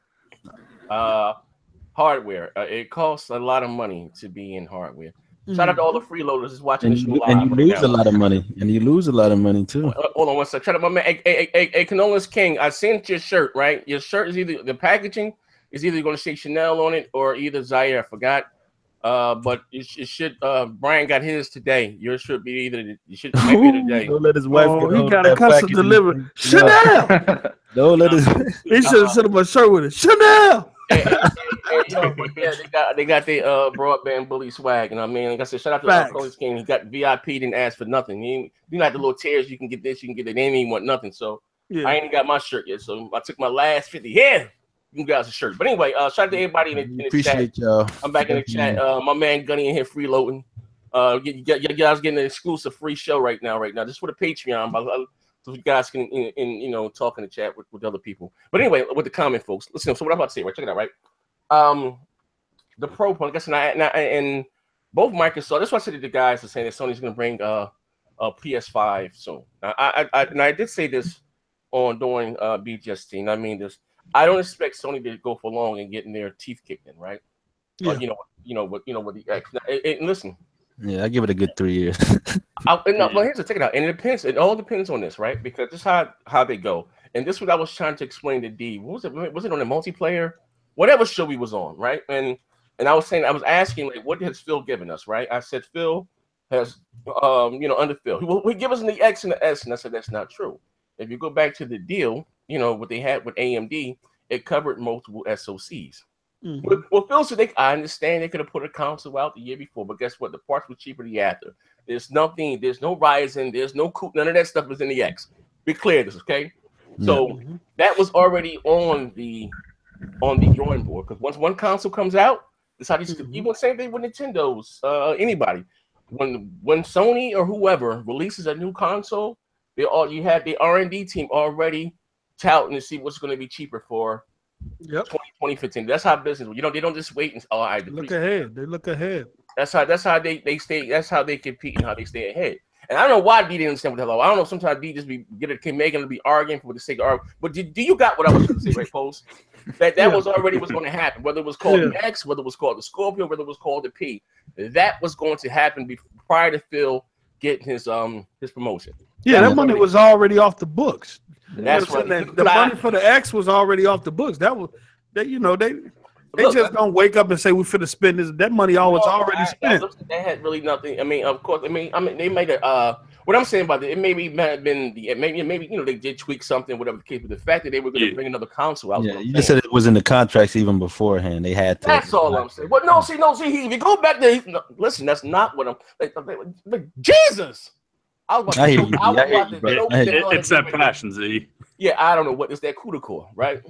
it costs a lot of money to be in hardware. Shout out to all the freeloaders who's watching this show live. And you lose a lot of money. And you lose a lot of money too. Hold on one second. Shout out my man, hey, Canola's King. I sent your shirt, right? Your shirt is either the packaging is either going to say Chanel on it or either Zaire. I forgot. But it should. Brian got his today. Yours should be either. You should might be today. Don't let his wife. He got a custom delivered. Chanel. Don't let his. He should have sent him a shirt with it. Chanel. They got their broadband bully swag, and I mean, like I said, shout out to Coach King. He got VIP, didn't ask for nothing. You got the little tears. You can get this, you can get it. They didn't even want nothing. So I ain't got my shirt yet. So I took my last 50. Yeah, you guys a shirt. But anyway, shout out to everybody in the chat. Y'all. I'm back in the chat. My man Gunny in here freeloading. You guys getting an exclusive free show right now. Just for the Patreon. So you guys can, talk in the chat with other people. But anyway, with the comment, folks, listen. So what I'm about to say, right? Check it out, right? The Pro, I guess, and both Microsoft. That's why I said to the guys are saying that Sony's going to bring a PS5 soon. Now, I did say this during BGST, and I mean this. I don't expect Sony to go for long and getting their teeth kicked in, right? Yeah. With the X. Now, and listen. Yeah, I give it a good 3 years. Well, here's the take it out, and it depends. It all depends on this, right? Because this is how they go. And this is what I was trying to explain to D. What was it? Was it on the multiplayer? Whatever show we was on, right? And I was saying, I was asking, like, what has Phil given us, right? I said Phil has, under Phil, he give us the X and the S, and I said that's not true. If you go back to the deal, what they had with AMD, it covered multiple SoCs. Mm-hmm. Well, Phil said I understand they could have put a console out the year before, but guess what? The parts were cheaper the year after. There's no Ryzen, there's no none of that stuff was in the X. Be clear this, okay? Yeah. So that was already on the drawing board, because once one console comes out, that's how these even same thing with Nintendo's, anybody. When Sony or whoever releases a new console, you have the R&D team already touting to see what's going to be cheaper for 2015. That's how business. They don't just wait and They look ahead. That's how they stay. That's how they compete and how they stay ahead. And I don't know why D didn't understand what the hell. I don't know. Sometimes D just Megan to be arguing for the sake of arguing. But do you got what I was going to say, right, Pose? That was already what's going to happen. Whether it was called the X, whether it was called the Scorpio, whether it was called the P, that was going to happen prior to Phil getting his promotion. Yeah, that money was already off the books. That's right. The money for the X was already off the books. They just don't wake up and say we finna spend this. That money already spent. They had really nothing. I mean, of course. I mean, they made it. What I'm saying about it, maybe have been maybe they did tweak something, whatever the case. But the fact that they were going to bring another console out. Yeah, you just said it was in the contracts even beforehand. They had to. That's all I'm saying. Well, no, see. If you go back there, listen, that's not what I'm. Like Jesus. It's that passion, Z. Yeah, I don't know what is that CUDA right?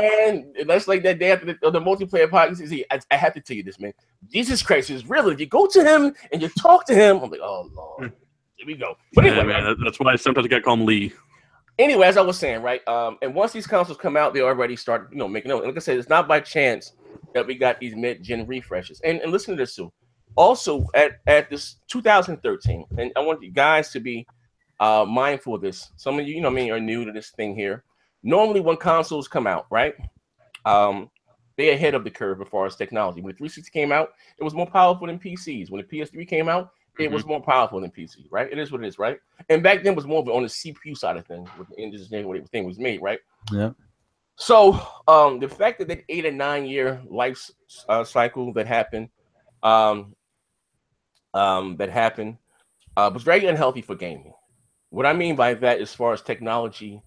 Man, that's like that day after the multiplayer podcast. See, I have to tell you this, man. Jesus Christ is real. If you go to him and you talk to him, I'm like, oh Lord, here we go. But anyway, man, that's why sometimes I got to call him Lee. Anyway, as I was saying, right, and once these consoles come out, they already start, making note. Like I said, it's not by chance that we got these mid-gen refreshes. And listen to this too. Also, at this 2013, and I want you guys to be mindful of this. Some of you, are new to this thing here. Normally, when consoles come out, right, they're ahead of the curve as far as technology. When the 360 came out, it was more powerful than PCs. When the PS3 came out, it was more powerful than PC, right? It is what it is, right? And back then was more of on the CPU side of things with the engines and everything was made, right? Yeah. So the fact that 8 or 9 year life cycle that happened, was very unhealthy for gaming. What I mean by that, as far as technology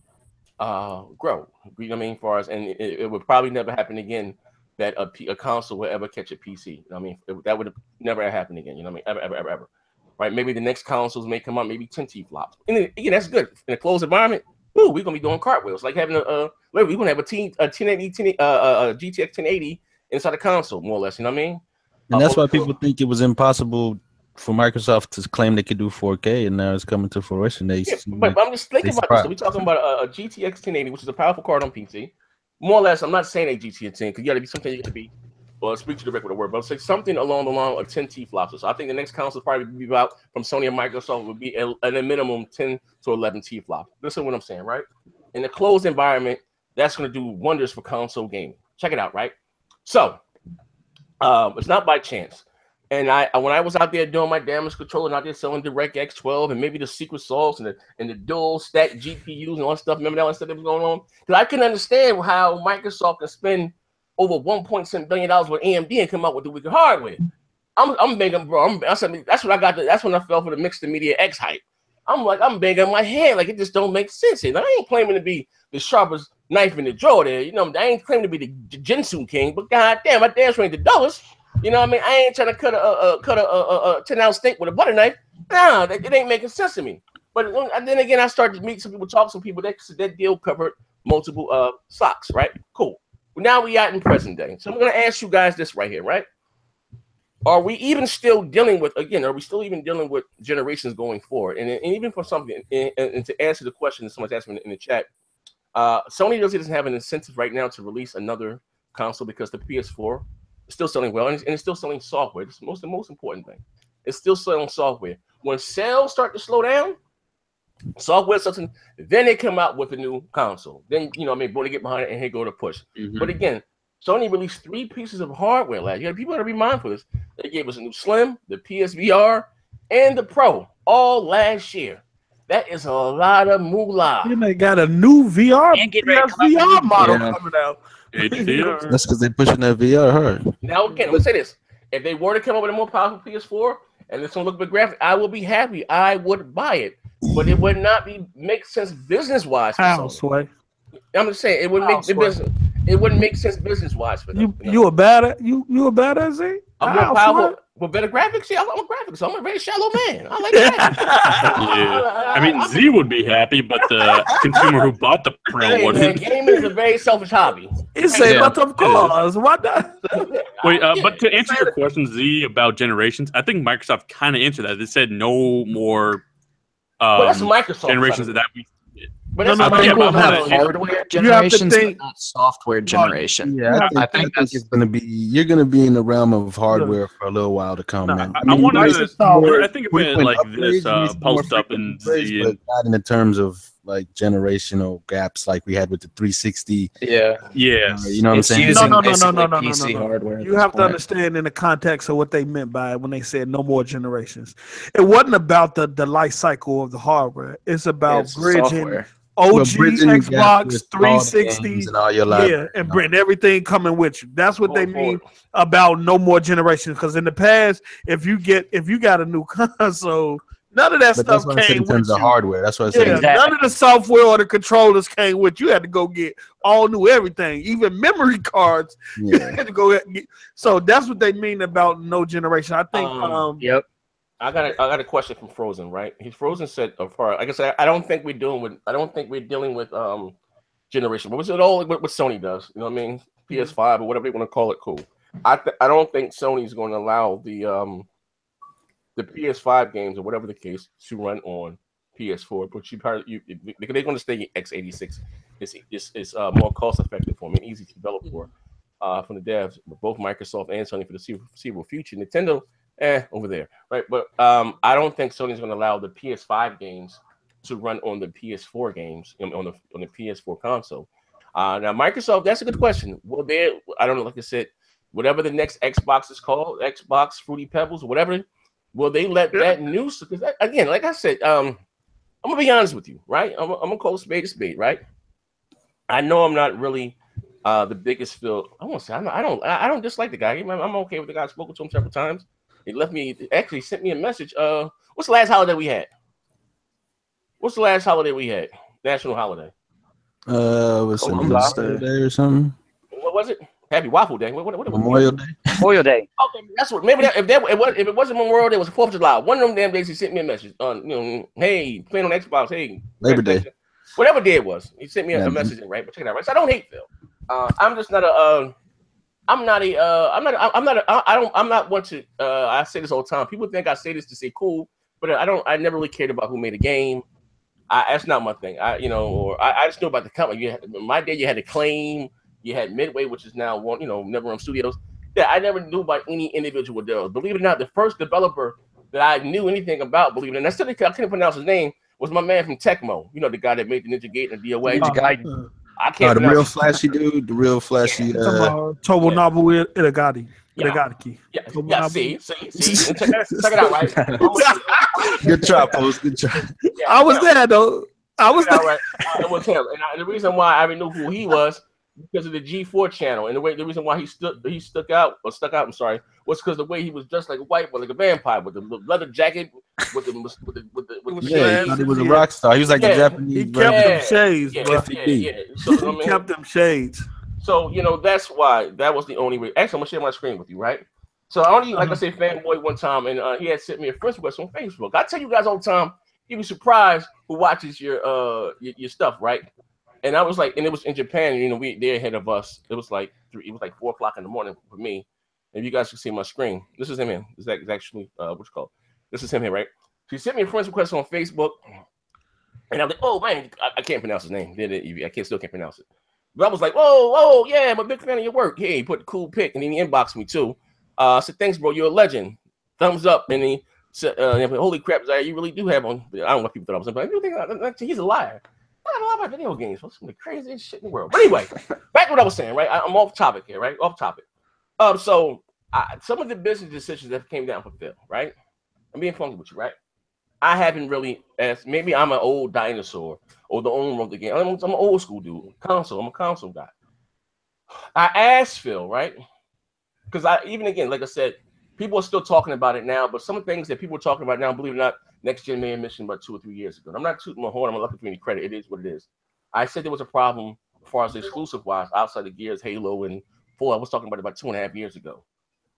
grow, you know what I mean? As far as, and it would probably never happen again that a console will ever catch a PC. You know what I mean? That would never happen again. You know what I mean? Ever. Right? Maybe the next consoles may come out, maybe 10 T-flops. And again, that's good in a closed environment. Ooh, we're gonna be doing cartwheels, like having we're gonna have a 1080 GTX 1080 inside a console, more or less. You know what I mean? And that's why people think it was impossible for Microsoft to claim they could do 4K, and now it's coming to fruition. But I'm just thinking about this. So we're talking about a GTX 1080, which is a powerful card on PC. More or less, I'm not saying a GTX 10 because you got to be something you got to be. Well, speak to the record with a word, but say something along the line of 10 T-flops. So I think the next console probably be about from Sony and Microsoft would be at a minimum 10 to 11 T-flops. Listen to what I'm saying, right? In a closed environment, that's going to do wonders for console gaming. Check it out, right? So it's not by chance. And when I was out there doing my damage control and out there selling DirectX 12 and maybe the secret sauce and the dual stack GPUs and all that stuff, remember that stuff that was going on? Because I couldn't understand how Microsoft can spend over $1.7 billion with AMD and come out with the weaker hardware. I'm begging, bro. That's what I got. That's when I fell for the mixed media X hype. I'm banging my head like it just don't make sense. And I ain't claiming to be the sharpest knife in the drawer there. You know, I ain't claiming to be the Jinsu king, but goddamn, my damn sure ain't the dullest. You know what I mean? I ain't trying to cut a 10-ounce steak with a butter knife. Nah, it ain't making sense to me. But then again, I started to meet some people, talk to some people. That deal covered multiple stocks, right? Cool. Well, now we out in present day. So I'm going to ask you guys this right here, right? Are we even still dealing with, again, are we still even dealing with generations going forward? And even for something, and to answer the question that someone's asking in the chat, Sony doesn't have an incentive right now to release another console because the PS4 is still selling well, and it's still selling software. It's the most important thing. It's still selling software. When sales start to slow down, software something, then they come out with a new console. Then, you know, I mean, boy, they get behind it and here go to push. But again, Sony released 3 pieces of hardware last year. People got to be mindful of this. They gave us a new Slim, the PSVR, and the Pro all last year. That is a lot of moolah. And they got a new VR, And get ready to come VR model coming out. HDR. That's because they're pushing that VR hard. Now, again, let's say this. If they were to come up with a more powerful PS4 and it's going to look big graphic, I will be happy. I would buy it. But it would not make sense business-wise for How, Sony. Sway? I'm just saying, it would make the business. It wouldn't make sense business-wise for them. You a badass? You a badass, Z? I'm more powerful with better graphics. Yeah, I'm a graphics. So I'm a very shallow man. I like graphics. Yeah. I mean, Z would be happy, but the consumer who bought the Pro wouldn't. Gaming is a very selfish hobby. It's saying about them cars. Why not? Wait, but to answer your question, Z, about generations, I think Microsoft kind of answered that. They said no more But that's Microsoft generations of that. But I that's think we'll about have that. hardware generations, but not software generation. Yeah, I think it's gonna be. You're gonna be in the realm of hardware for a little while to come, man. I wanted to. I think it went like this upgrades, post up in Z. but not in the terms of like generational gaps like we had with the 360. Yeah. Yes. You know what I'm It's saying? using No. basically PC hardware. at You this have to point. understand in the context of what they meant by it when they said no more generations. It wasn't about the life cycle of the hardware. It's about It's bridging software. OG bridging the gap Xbox with all the 360, games and all your live- yeah, and bring everything coming with you. That's what they Going mean forward. about no more generations. Because in the past, if you got a new console, none of that But that's stuff what I said came in with terms you. of hardware. That's what I Yeah, said. Exactly. none of the software or the controllers came with you. You had to go get all new everything, even memory cards. You Yeah. had to go get. So that's what they mean about no generation. I think. Yep. I got a question from Frozen, right? Frozen said, like I said, I don't think we're dealing with generation, but it's all what Sony does. You know what I mean? PS5 or whatever you want to call it. Cool. I don't think Sony's going to allow the PS5 games or whatever the case to run on PS4, but because they're going to stay x86. It's more cost effective for them and easy to develop for from the devs, both Microsoft and Sony for the foreseeable future. Nintendo. Over there, right? But I don't think Sony's going to allow the PS5 games to run on the PS4 games on the PS4 console. Now, Microsoft, that's a good question. Well, I don't know, like I said, whatever the next Xbox is called, Xbox Fruity Pebbles, whatever, Will they let that news? Because again, like I said, I'm gonna be honest with you, right? I'm gonna call spade a spade, right? I know I'm not really the biggest Phil. I won't say I don't dislike the guy. I'm okay with the guy. I've spoken to him several times. He left me, actually sent me a message. What's the last holiday we had? What's the last holiday we had? National holiday. Was it Columbus Day or something? What was it? Happy Waffle Day. What Memorial Day. Memorial Day. Okay, that's what. Maybe if it wasn't Memorial Day, it was 4th of July. One of them damn days, he sent me a message. Hey, playing on Xbox. Hey, Labor Day. Whatever day it was, he sent me a message. Right, but check it out. Right, so I don't hate Phil. I'm just not a. I'm not one to. I say this all the time. People think I say this to say cool, but I don't. I never really cared about who made a game. That's not my thing. I just know about the company. My day, you had Acclaim. You had Midway, which is now one, NetherRealm Studios. Yeah, I never knew about any individual there. Believe it or not, the first developer that I knew anything about, believe it or not, I couldn't pronounce his name, was my man from Tecmo. You know, the guy that made the Ninja Gate and DOA. Ninja Gaiden. I can't the real flashy dude, the real flashy. Tomonabu Itagaki. Yeah, see. Check it out, right? Good try, Post. Good try. Yeah, I was there, though. I was there. Right. It was him. And the reason why I knew who he was, because of the G4 channel, and the reason why he stuck out, I'm sorry, was because the way he was dressed like a white, like a vampire, with the leather jacket, with the yeah, he was a rock star. He was like the Japanese. He kept them shades, bro. So, he kept them shades. So that's why that was the only way. Actually, I'm gonna share my screen with you, right? So I only, like I say, fanboy one time, and he had sent me a friend request on Facebook. I tell you guys all the time, you'd be surprised who watches your stuff, right? And I was like, and it was in Japan, they're ahead of us. It was like 4 o'clock in the morning for me. And you guys can see my screen. This is him here. This is actually what's it called? This is him here, right? She sent me a friend's request on Facebook, and I was like, oh man, I can't pronounce his name. I still can't pronounce it. But I was like, whoa, yeah, I'm a big fan of your work. Hey, he put a cool pic, and then he inboxed me too. I said, thanks, bro. You're a legend. Thumbs up. And he said, holy crap, Zaire, you really do have on. I don't know what people thought I was, but I do think he's a liar. I don't know about video games. What's some of the craziest shit in the world? But anyway, back to what I was saying, right? I'm off topic here, right? Off topic. So some of the business decisions that came down for Phil, right? I'm being funky with you, right? I haven't really asked. Maybe I'm an old dinosaur or the owner of the game. I'm an old school dude. I'm a console guy. I asked Phil, right? Because again, like I said, people are still talking about it now, but some of the things that people are talking about now, believe it or not, Next Gen may have mentioned about 2 or 3 years ago. I'm not tooting my horn. I'm not looking for any credit. It is what it is. I said there was a problem as far as exclusive-wise outside of Gears, Halo, and 4. I was talking about 2.5 years ago.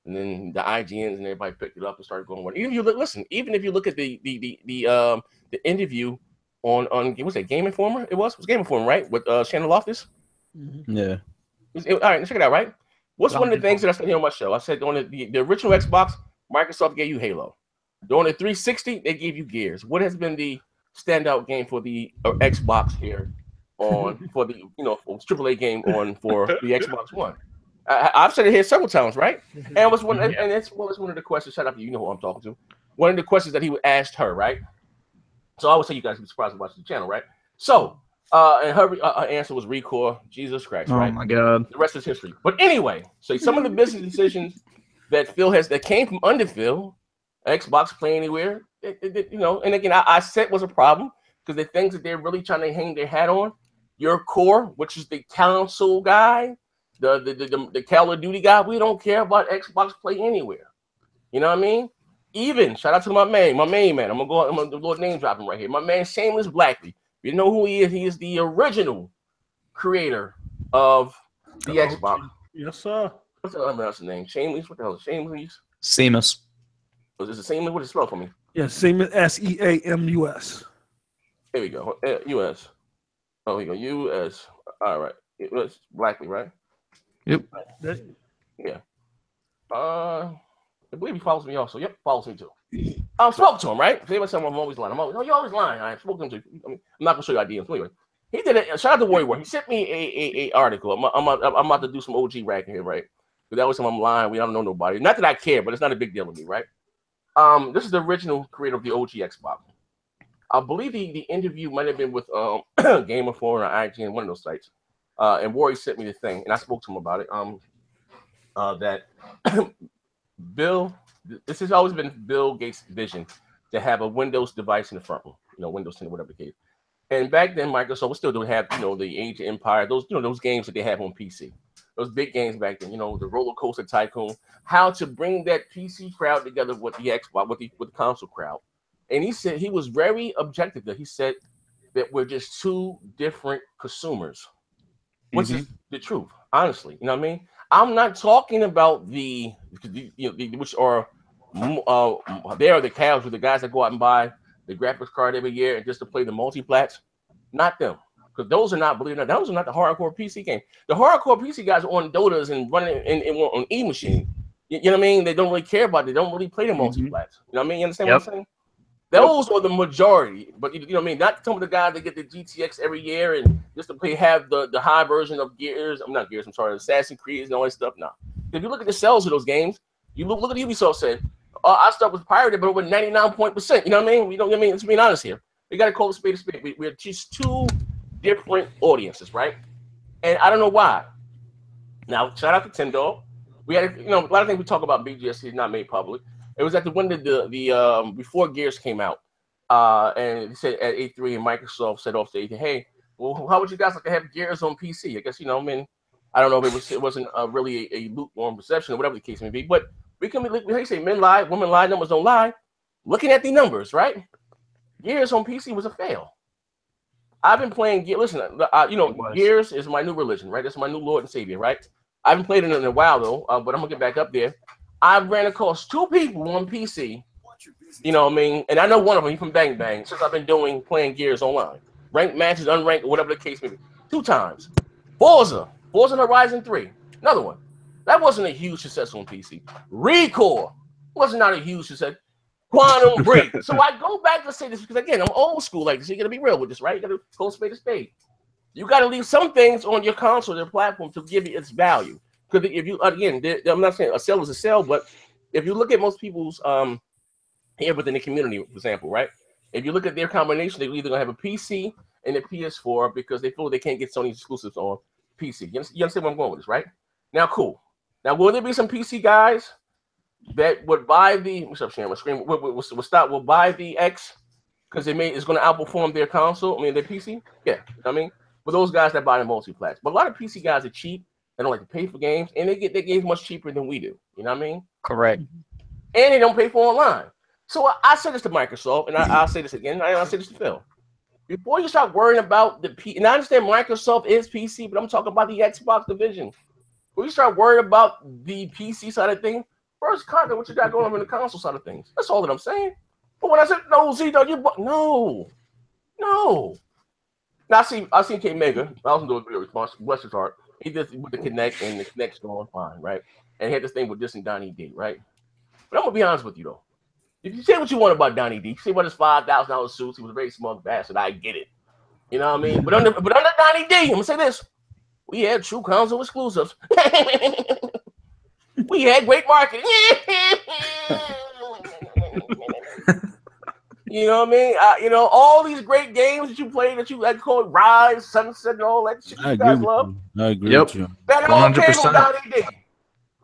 And then the IGNs and everybody picked it up and started going. Even if you look at the interview on what's that, Game Informer? It was Game Informer, right? With Shannon Loftus. Yeah. All right, check it out, right? What's one of the things that I said here on my show? I said on the original Xbox, Microsoft gave you Halo. On the 360, they gave you Gears. What has been the standout game for the Xbox here on for the AAA game on for the Xbox One? I've said it here several times, right? And it was one of the questions. Shout out to you know who I'm talking to. One of the questions that he asked her, right? So I would say you guys would be surprised to watch the channel, right? So and her answer was Recore. Jesus Christ, right? Oh my God. The rest is history. But anyway, so some of the business decisions that Phil that came from under Phil, Xbox Play Anywhere, and again, I said was a problem because the things that they're really trying to hang their hat on, your core, which is the console guy, the Call of Duty guy, we don't care about Xbox Play Anywhere. You know what I mean? Even shout out to my main man. I'm gonna the Lord name dropping right here. My man Shameless Blackley. You know who he is? He is the original creator of the Xbox. Yes, sir. What's the other name? Shameless? What the hell is Shameless? Seamus. Was this the same? What is it spelled for me? Yeah, Seamus, SEAMUS. There we go. US. Oh, here we go. US. All right. It was Blackley, right? Yep. Yeah. I believe he follows me also. Yep, follows me too. I spoke to him, right? Say I'm always lying. You're always lying. I spoke to him too. I'm not gonna show you IDs. Anyway, he did it. Shout out to Warrior. He sent me a article. I'm about to do some OG racking here, right? Because that was time I'm lying. We don't know nobody. Not that I care, but it's not a big deal to me, right? This is the original creator of the OG Xbox. I believe the interview might have been with Game of 4 or IGN, one of those sites. And Warrior sent me the thing, and I spoke to him about it. That Bill this has always been Bill Gates' vision to have a Windows device in the front room, Windows 10 or whatever the case. And back then, Microsoft was still doing have the Age of Empire, those games that they have on PC, those big games back then, the Roller Coaster Tycoon. How to bring that PC crowd together with the Xbox, with the console crowd. And he said he was very objective. He said that we're just two different consumers, which is the truth, honestly. You know what I mean? I'm not talking about which are they are the cows with the guys that go out and buy the graphics card every year and just to play the multiplats. Not them, because those are not, believe it or not, those are not the hardcore PC game. The hardcore PC guys are on Dotas and running on E machine. You know what I mean? They don't really care about it. They don't really play the multiplats. You know what I mean? You understand what I'm saying? Those are the majority, but you know what I mean? Not some of the guys that get the GTX every year and just to have the high version of Assassin's Creed and all that stuff. Nah. If you look at the sales of those games, you look at Ubisoft said, our stuff was pirated, but over 99%. You know what I mean? We don't. I mean, let's be honest here. We got to call it spade a spade. We're just two different audiences, right? And I don't know why. Now, shout out to Tin Dog. We had a lot of things we talk about BGS is not made public. It was at the when the before Gears came out, and he said at E3 and Microsoft said off the E3, hey, well, how would you guys like to have Gears on PC? I guess I mean, I don't know if it wasn't really a lukewarm reception or whatever the case may be, but we say men lie, women lie, numbers don't lie. Looking at the numbers, right? Gears on PC was a fail. I've been playing Gears. Listen, Gears is my new religion, right? That's my new Lord and Savior, right? I haven't played it in a while though, but I'm gonna get back up there. I ran across two people on PC, you know what I mean? And I know one of them, he's from Bang Bang, since I've been playing Gears online. Ranked matches, unranked, whatever the case may be. 2 times. Forza Horizon 3, another one. That wasn't a huge success on PC. Recore was not a huge success. Quantum Break. So I go back to say this because, again, I'm old school like this. You got to be real with this, right? You got to call spade a spade. You got to leave some things on your console, your platform, to give it its value. Because if you, again, I'm not saying a sell is a sell, but if you look at most people's here within the community, for example, right? If you look at their combination, they're either gonna have a PC and a PS4 because they feel they can't get Sony exclusives on PC. You understand where I'm going with this, right? Now, cool. Now, will there be some PC guys that would buy the will buy the X because it's going to outperform their console? I mean, their PC. Yeah, I mean, for those guys that buy the multiplats, but a lot of PC guys are cheap. They don't like to pay for games, and they get their games much cheaper than we do. You know what I mean? Correct. And they don't pay for online. So I said this to Microsoft, and I'll say this again. I'll say this to Phil. Before you start worrying about the P, and I understand Microsoft is PC, but I'm talking about the Xbox division. When you start worrying about the PC side of things, first conquer what you got going on in the console side of things. That's all that I'm saying. But when I said no, no. Now I seen K Mega. I was doing a response. Bless his heart. He did with the Kinect, and the Kinect's going fine, right? And he had this thing with this and Donnie D, right? But I'm gonna be honest with you though. If you say what you want about Donnie D, you say about his $5,000 suits, he was a very smug bastard. I get it. You know what I mean? But under Donnie D, I'm gonna say this: we had true console exclusives. We had great marketing. You know what I mean? All these great games that you play that you like called Rise, Sunset, and all that shit you guys love. I agree with you. That all came from Donnie D.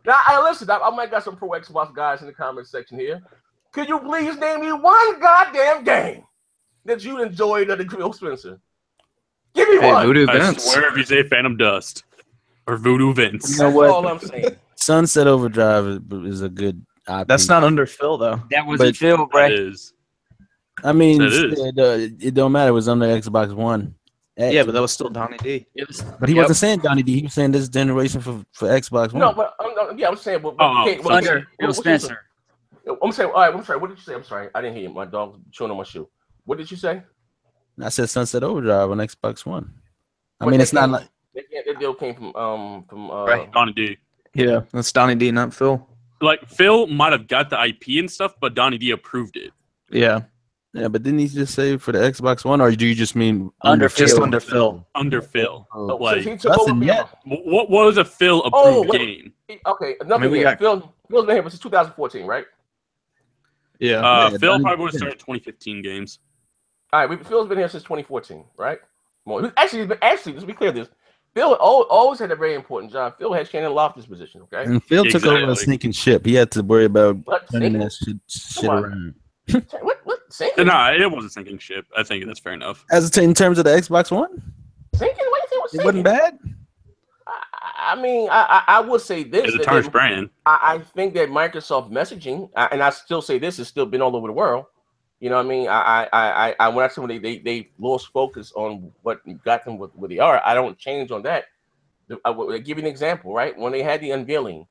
Now, listen, I might got some pro Xbox guys in the comment section here. Could you please name me one goddamn game that you enjoyed at the Phil Spencer? Give me one. Voodoo Vince. I swear if you say Phantom Dust or Voodoo Vince. That's all I'm saying. Sunset Overdrive is a good IP. That's not under Phil, though. That wasn't Phil, bro. It is. I mean, it don't matter. It was under Xbox One. Yeah, but that was still Donnie D. But he wasn't saying Donnie D. He was saying this generation for Xbox One. No, but I'm saying. Under Phil Spencer. I'm saying. All right. I'm sorry. What did you say? I'm sorry. I didn't hear you. My dog was chewing on my shoe. What did you say? I said Sunset Overdrive on Xbox One. I mean, it's not like that deal came from Donnie D. Yeah, that's Donnie D, not Phil. Like Phil might have got the IP and stuff, but Donnie D approved it. Yeah. Yeah, but didn't he just say for the Xbox One, or do you just mean under Phil? Under Phil. Under Phil. Like, what was a Phil approved game? Okay, another game. Phil's been here since 2014, right? Yeah. Phil probably would have started 2015 games. All right, Phil's been here since 2014, right? Well, actually, let's be clear. Phil always had a very important job. Phil had Shannon Loftus' position, okay? And Phil took over a Exactly. sinking ship. He had to worry about What, turning sinking? that shit around. What sinking? No, it wasn't sinking ship. I think that's fair enough. As in terms of the Xbox One, Sinking? Why you say it was it sinking? wasn't bad. I mean, I would say this. It's a that tarnished brand. I think that Microsoft messaging, and I still say this, has still been all over the world. You know what I mean? I when I say when they lost focus on what got them where they are, I don't change on that. I will give you an example, right? When they had the unveiling,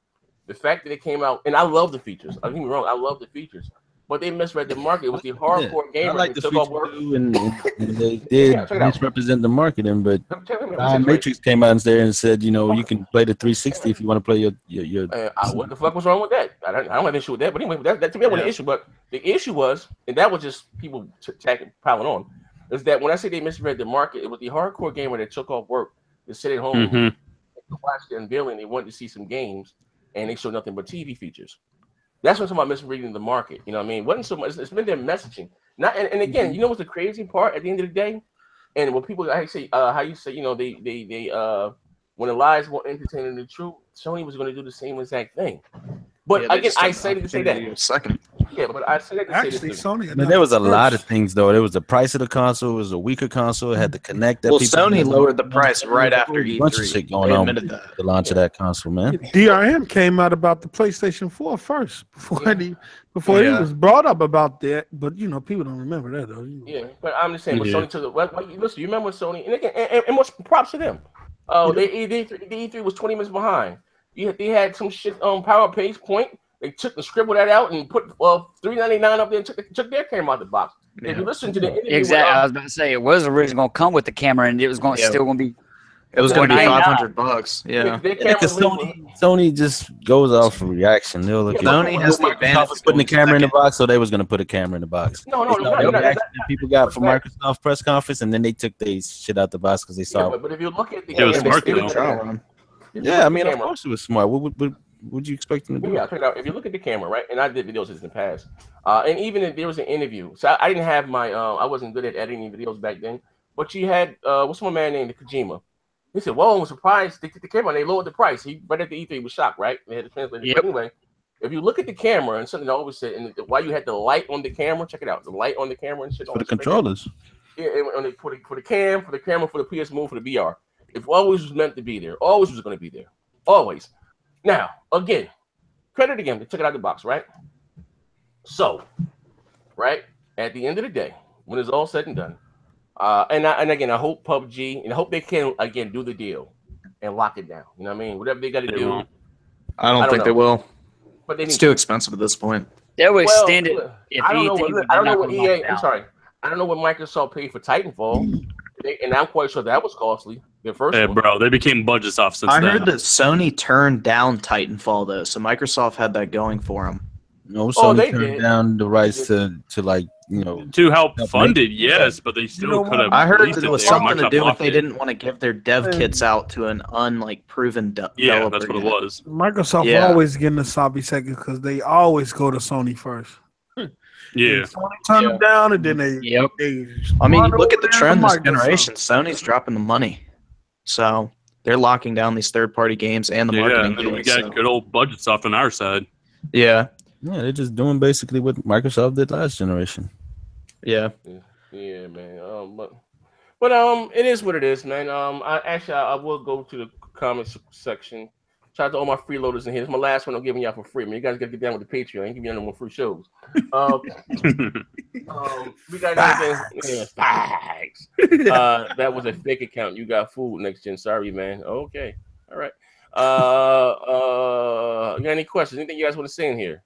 the fact that it came out, and I love the features. Don't get me wrong, I love the features, but they misread the market. It was the hardcore gamer. I like the took feature off work. too, and they did check it out. misrepresent the marketing. But Check it out. Matrix came out there and said, you know, you can play the 360 if you want to play your. What the fuck was wrong with that? I don't have an issue with that. But anyway, that to me wasn't an issue. But the issue was, and that was just people piling on, is that when I say they misread the market, it was the hardcore gamer that took off work to sit at home to watch the unveiling. They wanted to see some games, and they showed nothing but TV features. That's when somebody misreading the market. You know what I mean? It wasn't so much. It's been their messaging. Not and again, you know what's the crazy part at the end of the day? And when people I say how you say, you know, they when the lies were entertaining the truth, Sony was going to do the same exact thing. But again, I say to say that. Second. Yeah, but I say that to Actually, say Sony. Man, there was a lot of things though. There was the price of the console. It was a weaker console. It had to connect. That Well, people Sony lowered the price right after a bunch of E3. shit going They on admitted with that. the launch of that console, man. DRM came out about the PlayStation 4 first before he Yeah. was brought up about that. But you know, people don't remember that though. Yeah, but I'm just saying, when Yeah. Sony took it. Listen, you remember when Sony and again, and what's props to them? The E3 was 20 minutes behind. They had some shit on PowerPage point. They took and scribbled that out and put $3.99 up there and took their camera out the box. Yeah. If you listen to the interview, Exactly. I was about to say it was originally going to come with the camera, and it was going Yeah. still going to be. It was going to be $4.99. $500. Yeah. their Yeah, because camera Sony just goes off of reaction. They'll look Sony at has the Microsoft advantage was of putting the going camera in the second. box, so they was going to put a camera in the box. No, They saw the no, reaction that people got from right. Microsoft press conference, and then they took their shit out the box because they saw. but if you look at the It was smart, if you though. look at Trial the- run. if you Yeah, look I at mean, the of camera- course it was smart. What would you expect them to do? Yeah, check it out. If you look at the camera, right, and I did videos in the past, and even if there was an interview, so I didn't have my, I wasn't good at editing videos back then, but you had, what's my man named Kojima? He said, "Whoa, I'm surprised they took the camera and they lowered the price." He right at the E3 was shocked, right? They had to translate it. Yep. But anyway, if you look at the camera and something I always said, and why you had the light on the camera, check it out, the light on the camera and shit. For the controllers. Yeah, and for the camera, for the PS Move, for the VR. It always was meant to be there. Always was going to be there. Always. Now, again, credit again. They took it out of the box, right? So, right at the end of the day, when it's all said and done, and again, I hope PUBG and I hope they can again do the deal and lock it down. You know what I mean? Whatever they got to They do. won't. I don't think know. they will. But they need It's too expensive at this point. They will Well, extend it. If I don't know anything, what but I don't they're know not what gonna lock EA. it I'm down. sorry. I don't know what Microsoft paid for Titanfall, and I'm quite sure that was costly. Their first Yeah, one. bro, they became budgets off since I then. heard that Sony turned down Titanfall though, so Microsoft had that going for them. No, Oh, Sony they turned did. down the rights to like, you know, To help Help fund make- it, yes, but they still know could have. I heard released that it was there. something to Microsoft do with blocked they it. didn't want to give their dev kits out to an proven developer. Yeah, that's what it yet. was. Microsoft Yeah. always getting a sloppy second because they always go to Sony first. Yeah, Sony turn them down, and then they. Yep. they I mean, run look at over the there to trend this Microsoft. generation. Sony's dropping the money, so they're locking down these third-party games and the yeah. marketing. And then we deals, got so- good old budgets off on our side. Yeah, yeah, they're just doing basically what Microsoft did last generation. yeah. Yeah, man. But it is what it is, man. I will go to the comments section. Shout out to all my freeloaders in here. This is my last one I'm giving y'all for free. Man, you guys gotta get down with the Patreon. I ain't giving you no more free shows. We got anything? Yeah, facts. That was a fake account. You got food next gen. Sorry, man. Okay. All right. You got any questions? Anything you guys want to say in here?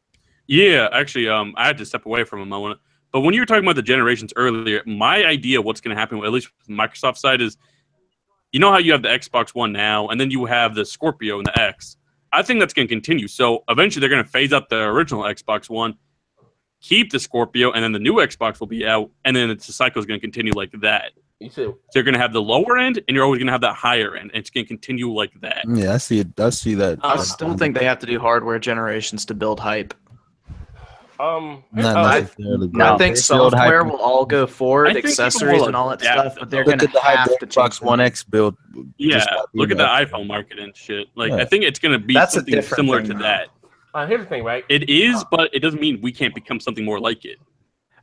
Yeah, actually, I had to step away from him. But when you were talking about the generations earlier, my idea of what's going to happen, at least with the Microsoft side, is you know how you have the Xbox One now, and then you have the Scorpio and the X. I think that's going to continue. So eventually, they're going to phase out the original Xbox One, keep the Scorpio, and then the new Xbox will be out, and then the cycle is going to continue like that. You said So you're going to have the lower end, and you're always going to have that higher end, and it's going to continue like that. Yeah, I see it. I see that. I still think they have to do hardware generations to build hype. Not No. necessarily. Bro. I think They build software hype- will all go forward, I think people accessories will and all that adapt stuff, but they're Look going at the to have hype to that change Xbox One X built. Yeah, just by look being at the an iPhone market and shit. Like, Yeah. I think it's gonna be That's a something different similar thing to now. that. Here's the thing, right? It is, but it doesn't mean we can't become something more like it.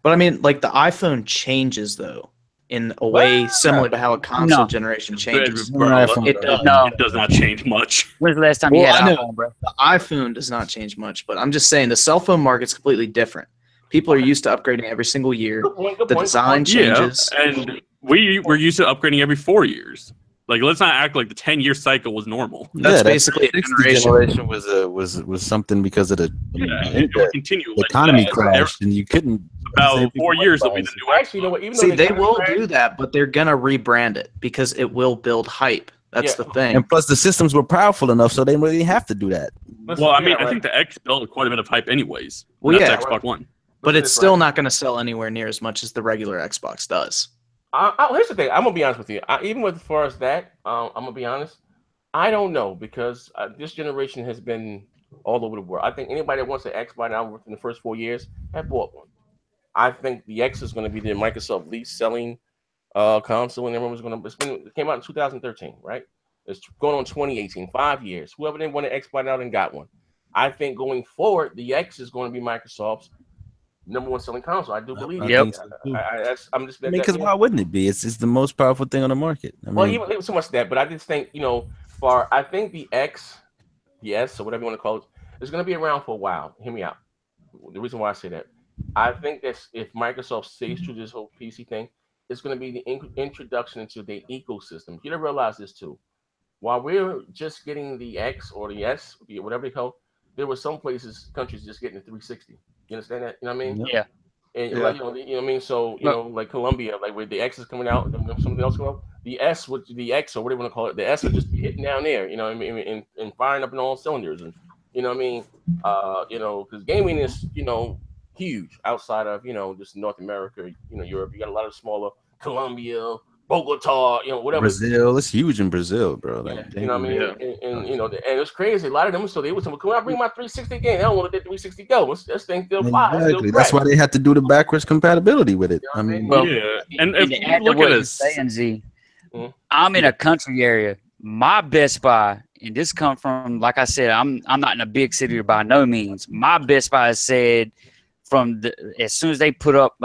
But I mean, like the iPhone changes though in a way similar to how a console generation changes. Bro, iPhone It does. No. it does not change much. When's the last time Well, you had I an know. iPhone, bro? The iPhone does not change much, but I'm just saying the cell phone market's completely different. People are used to upgrading every single year. Good point, good The point, design good point. changes. Yeah, and we're used to upgrading every 4 years. Like, let's not act like the 10-year cycle was normal. That's basically a 60 generation. was something because of the It will continue. the like economy that. crashed, and you couldn't. About 4 years will be the new Actually, you know Xbox. what? Even See, though they will kinda do that, but they're gonna rebrand it because it will build hype. That's Yeah. the thing. And plus, the systems were powerful enough, so they didn't really have to do that. Listen, Well, I yeah, mean, I right. think the X built quite a bit of hype anyways. Well, That's yeah, Xbox One. But Listen, it's still not going to sell anywhere near as much as the regular Xbox does. Here's the thing. I'm gonna be honest with you. Even with as far as that, I'm gonna be honest. I don't know because this generation has been all over the world. I think anybody that wants an Xbox now within the first 4 years have bought one. I think the X is going to be the Microsoft least selling console, and everyone's going to. It came out in 2013, right? It's going on 2018, 5 years. Whoever didn't want an Xbox out and got one. I think going forward, the X is going to be Microsoft's #1 selling console. I do believe. I think so, too. I'm just. I mean, because why wouldn't it be? It's the most powerful thing on the market. I mean, Well, even so much that, but I just think I think the X, the S, or whatever you want to call it, is going to be around for a while. Hear me out. The reason why I say that, I think that if Microsoft stays true to this whole PC thing, it's going to be the introduction into their ecosystem. You don't realize this too. While we're just getting the X or the S, whatever they call, there were some countries just getting the 360. You understand that? You know what I mean? Yeah. And like, you know what I mean. So like Colombia, like where the X is coming out, and something else coming out. The S, the X or whatever you want to call it, the S would just be hitting down there. You know what I mean? And firing up in all cylinders. And you know what I mean? Because gaming is huge outside of just North America. Europe. You got a lot of smaller Colombia, Bogota, whatever. Brazil, it's huge in Brazil, bro. Like, You know what I mean? And it's crazy. A lot of them, so they would say, "Can I bring my 360 game?" I don't want to let the 360 go. This thing still fire. Exactly. That's why they had to do the backwards compatibility with it. I mean, Well, Yeah, and if to you add to look what at you're us, saying, Z, Mhm. I'm in a country area. My Best Buy, and this come from, like I said, I'm not in a big city by no means. My Best Buy said as soon as they put up,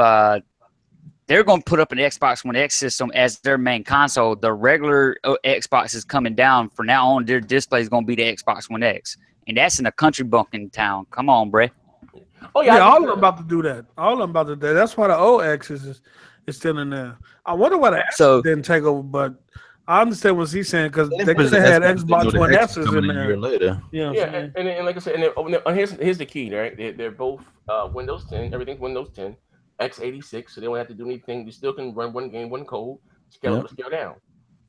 they're going to put up an Xbox One X system as their main console. The regular Xbox is coming down. From now on, their display is going to be the Xbox One X, and that's in a country bumpkin town. Come on, Bre. Oh Yeah, all of them them about to do that. All of them about to do that. That's why the old X is still in there. I wonder why the X didn't take over, but I understand what he's saying because they could have had Xbox One X's in a year there. later. Yeah, and like I said, and here's the key, right? They're both Windows 10. Everything's Windows 10, x86, so they don't have to do anything. You still can run one game, one code, scale down.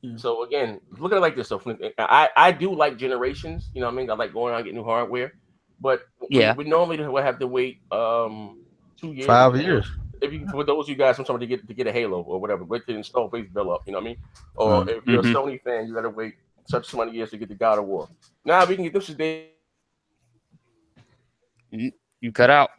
Yeah. So again, look at it like this. So I do like generations. You know what I mean? I like going out and getting new hardware, but we normally will have to wait 2 years, 5 years. For those of you guys, sometimes to get a Halo or whatever, wait to install base bill up. You know what I mean? Or if you're a Sony fan, you got to wait such many years to get the God of War. Now we can get this today. You cut out.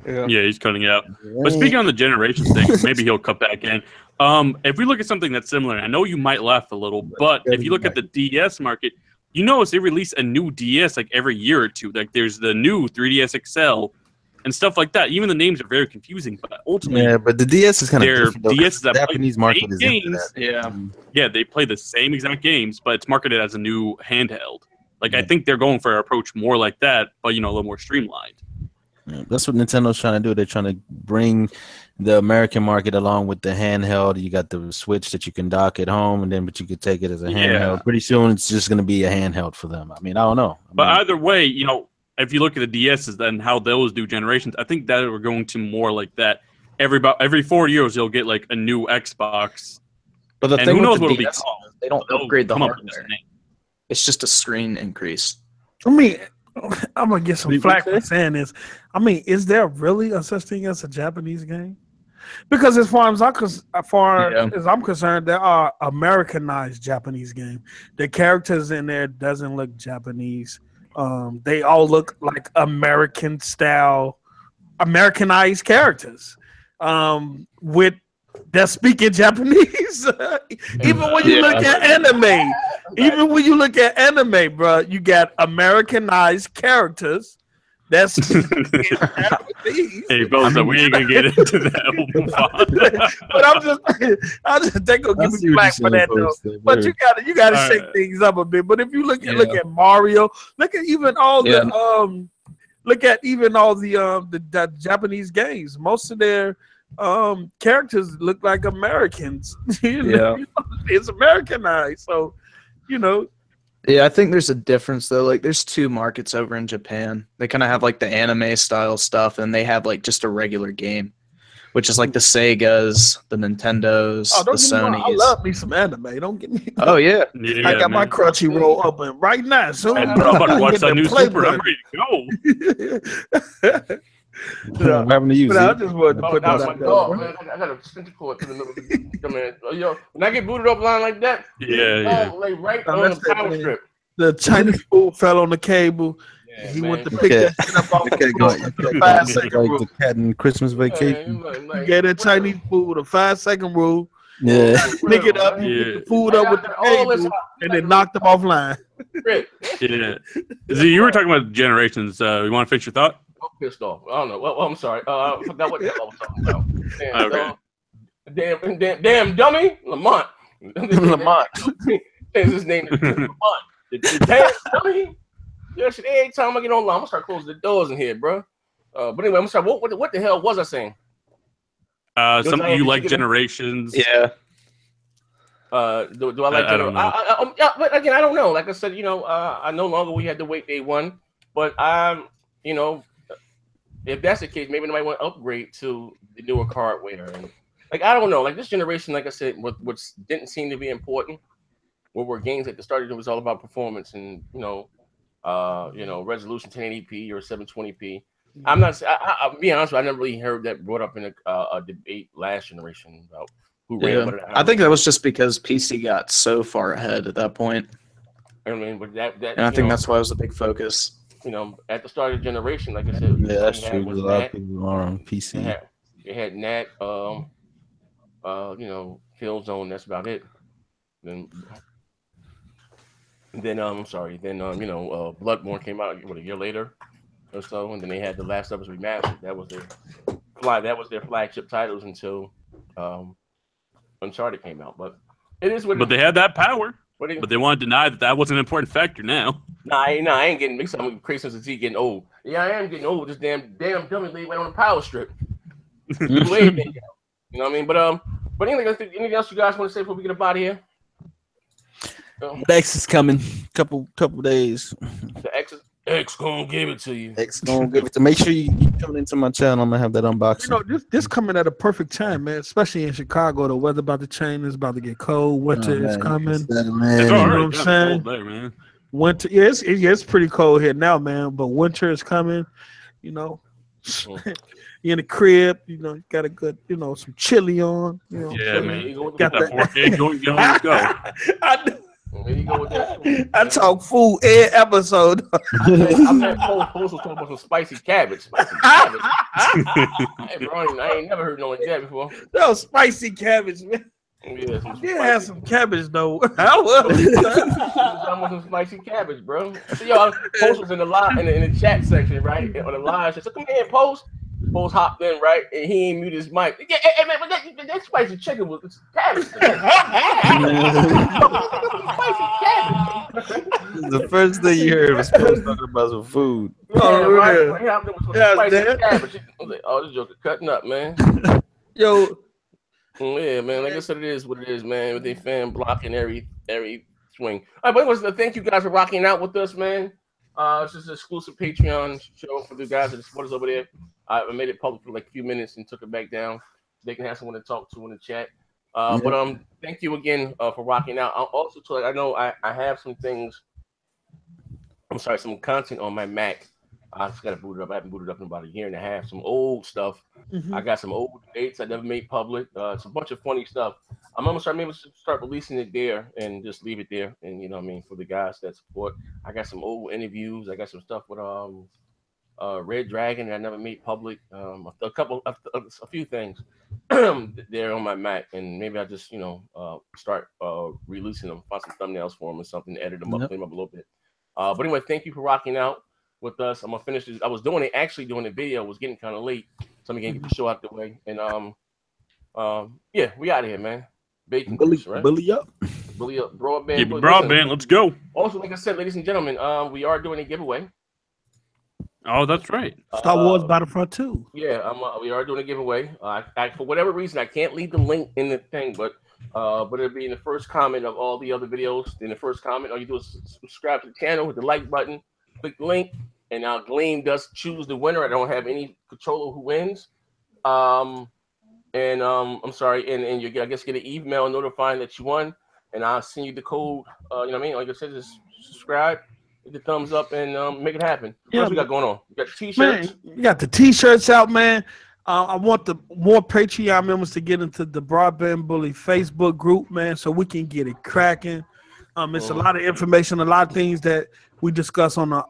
yeah, he's cutting out. But speaking on the generation thing, maybe he'll cut back in. If we look at something that's similar, I know you might laugh a little, but if you look at the DS market, you notice they release a new DS like every year or two. Like there's the new 3DS XL and stuff like that. Even the names are very confusing, but ultimately, but the DS is kind of different. DS The Japanese market is into games. that. Yeah, they play the same exact games, but it's marketed as a new handheld. Like I think they're going for an approach more like that, but a little more streamlined. Yeah, that's what Nintendo's trying to do. They're trying to bring the American market along with the handheld. You got the Switch that you can dock at home, but you could take it as a handheld. Pretty soon, it's just going to be a handheld for them. I mean, I don't know. But either way, if you look at the DSs and how those do generations, I think that we're going to more like that. Every 4 years, you'll get like a new Xbox. But the And thing who knows with what the it'll be DS, called? they don't They'll upgrade the come up with this hardware. name. It's just a screen increase. I mean, I'm gonna get some flack for saying this. I mean, is there really a such thing as a Japanese game? Because as far as I'm concerned, there are Americanized Japanese games. The characters in there doesn't look Japanese. They all look like American style Americanized characters with that speak in Japanese. Even when you look at anime, bro, you got Americanized characters. That's hey, Bo, so we ain't gonna get into that. But I'm just they gonna give me flack for that though. But you gotta shake things up a bit. But if you look at Mario, look at even all the the Japanese games. Most of their characters look like Americans. It's Americanized, so you know. Yeah, I think there's a difference though. Like, there's two markets over in Japan. They kind of have like the anime style stuff, and they have like just a regular game, which is like the Segas, the Nintendos, the Sonys. I love me some anime. Don't get me. Oh yeah, I got my Crunchyroll open right now. So I'm about to watch that new Super. I'm ready to go. I'm having to use it. I just wanted to put that out there. Man, I got a extension cord to the middle of the man. Yo, when I get booted offline like that, like right on the power strip. The Chinese food fell on the cable. Yeah, he went to pick that shit up off the 5 second rule. The cat in Christmas Vacation. You get that Chinese food with a 5 second rule. Yeah. Pick it up, pick the food up with the cable, and then knocked them offline. Yeah. Z, you were talking about generations. You want to finish your thought? I'm pissed off. I don't know. Well, I'm sorry. I forgot what the hell I was talking about. Damn dummy, Lamont. Lamont. His name is Lamont. The damn dummy. Yeah, shit. Every time I get online, I'm gonna start closing the doors in here, bro. But anyway, I'm sorry. What the hell was I saying? Something you like generations. Yeah. Do I like generations? But again, I don't know. Like I said, I no longer we had to wait day one, but if that's the case, maybe nobody want to upgrade to the newer hardware. And like, I don't know. Like this generation, like I said, what didn't seem to be important. What were games at the start? It was all about performance and resolution 1080p or 720p. I'm not. I'll be honest with you, I never really heard that brought up in a debate last generation about who ran what. I think that was just because PC got so far ahead at that point. I mean, but that and I think that's why it was a big focus. At the start of the generation, like I said, yeah, that's true. A lot of people are on PC. It had Nat, Killzone. That's about it. Then Bloodborne came out a year later or so, and then they had The Last of Us Remastered. That was their flagship titles until Uncharted came out. But it is what. But they had that power. But they want to deny that wasn't an important factor now. Nah, I ain't getting mixed up. I'm crazy since Z getting old. Yeah, I am getting old. This damn dummy lady went on the power strip. You know what I mean? But anything else you guys want to say before we get up out of here? X is coming. Couple days. The X gonna give it to you. X gonna give it to. Make sure you come into my channel. I'm gonna have that unboxing. This coming at a perfect time, man. Especially in Chicago, the weather about to change. It's about to get cold. Winter is coming. It's all right. You know what I'm saying? There, man. Winter, it's pretty cold here now, man. But winter is coming. You're in the crib. You got a good, some chili on. Yeah, man. You got that 4K going. Let's go. There you go with that. I talk food every episode. I'm that Post was talking about some spicy cabbage. Hey, bro, I ain't never heard no like that before. No spicy cabbage, man. Yeah, I did have some cabbage though. I want some spicy cabbage, bro. See, y'all, Post was in the live in the chat section, right? On the live, so come here, Post. Post hopped in, right, and he ain't mute his mic. Yeah, hey man, but that spicy chicken was cabbage. The first thing you heard was Post talking about some food. Oh, right. He hopped in with some spicy cabbage. I was like, oh, this joker cutting up, man. Yo. Yeah, man. Like I said, it is what it is, man. With the fan blocking every swing. All right, but thank you guys for rocking out with us, man. It's just an exclusive Patreon show for the guys that support us over there. I made it public for like a few minutes and took it back down. They can have someone to talk to in the chat. But thank you again for rocking out. I'll also I know I have some things. Some content on my Mac. I just got to boot it up. I haven't booted up in about a year and a half. Some old stuff. I got some old dates I never made public. It's a bunch of funny stuff. I'm gonna start releasing it there and just leave it there. And for the guys that support, I got some old interviews. I got some stuff with Red Dragon that I never made public. A few things there on my Mac, and maybe I just start releasing them, find some thumbnails for them or something, edit them up, clean them up a little bit. But anyway, thank you for rocking out with us. I'm gonna finish this. I was doing the video. It was getting kind of late, so I'm gonna get the show out the way. And yeah, we out of here, man. Bully up, broadband. Keep it broadband. Let's go. Also, like I said, ladies and gentlemen, we are doing a giveaway. Oh, that's right. Star Wars Battlefront 2. Yeah, we are doing a giveaway. For whatever reason, I can't leave the link in the thing, but it'll be in the first comment of all the other videos. In the first comment, all you do is subscribe to the channel, hit the like button, click the link, and now Gleam does choose the winner. I don't have any control of who wins. I'm sorry, and you get an email notifying that you won, and I'll send you the code. You know what I mean? Like I said, just subscribe, hit the thumbs up, and make it happen. What else we got going on? We got t-shirts. Man, you got the t-shirts out, man. I want the more Patreon members to get into the Broadband Bully Facebook group, man, so we can get it cracking. It's a lot of information, a lot of things that we discuss on the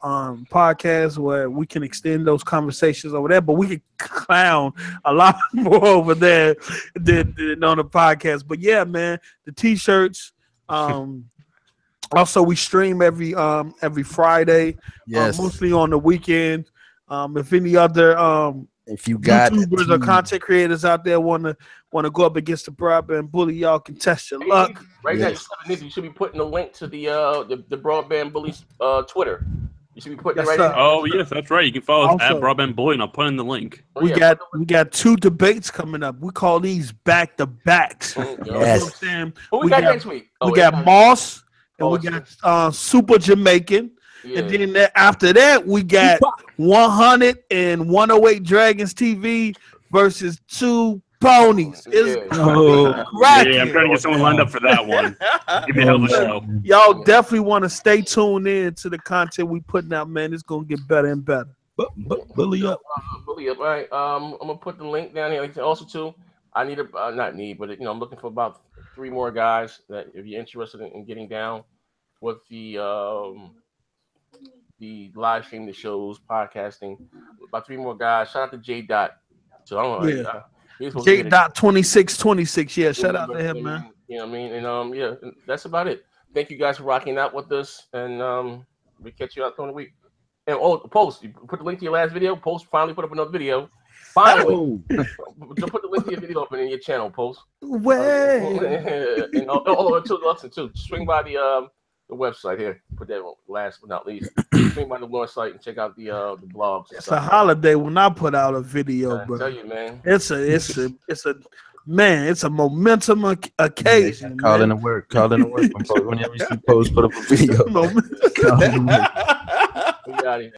podcast where we can extend those conversations over there, but we can clown a lot more over there than on the podcast. But yeah, man, the t-shirts. Also, we stream every Friday, mostly on the weekend. If any other if you got YouTubers or content creators out there want to go up against the Broadband Bully, y'all can test your luck. Right now, you should be putting the link to the Broadband Bullies Twitter. You should be putting it right in. Oh yes, that's right. You can follow us at Broadband Bully, and I'll put in the link. We got 2 debates coming up. We call these back to backs. Yes. You know what I'm saying? Who we got next week? We got Moss, and we got Super Jamaican. Yeah. And then after that, we got 100 and 108 Dragons TV versus 2 Ponies. I'm trying to get someone lined up for that one. Give me a hell of a show. Y'all definitely want to stay tuned in to the content we putting out, man. It's gonna get better and better. Bully up. Bully up. All right. I'm gonna put the link down here. Also, too, I need I'm looking for about 3 more guys that if you're interested in getting down with the live stream, the shows, podcasting. About 3 more guys. Shout out to J Dot. So I don't know. J Dot 2626. Yeah, shout out to him, man. You know what I mean? And yeah, that's about it. Thank you guys for rocking out with us, and we catch you out during the week. And Post, you put the link to your last video. Post finally put up another video. Finally, put the link to your video up in your channel. Post. Way. And too. Swing by the website here. Put that last but not least. Swing by the website and check out the blogs. It's a holiday when I put out a video, bro. I tell you, man. It's a momentum occasion. Call in to work. Whenever you see Post put up a video. We got it.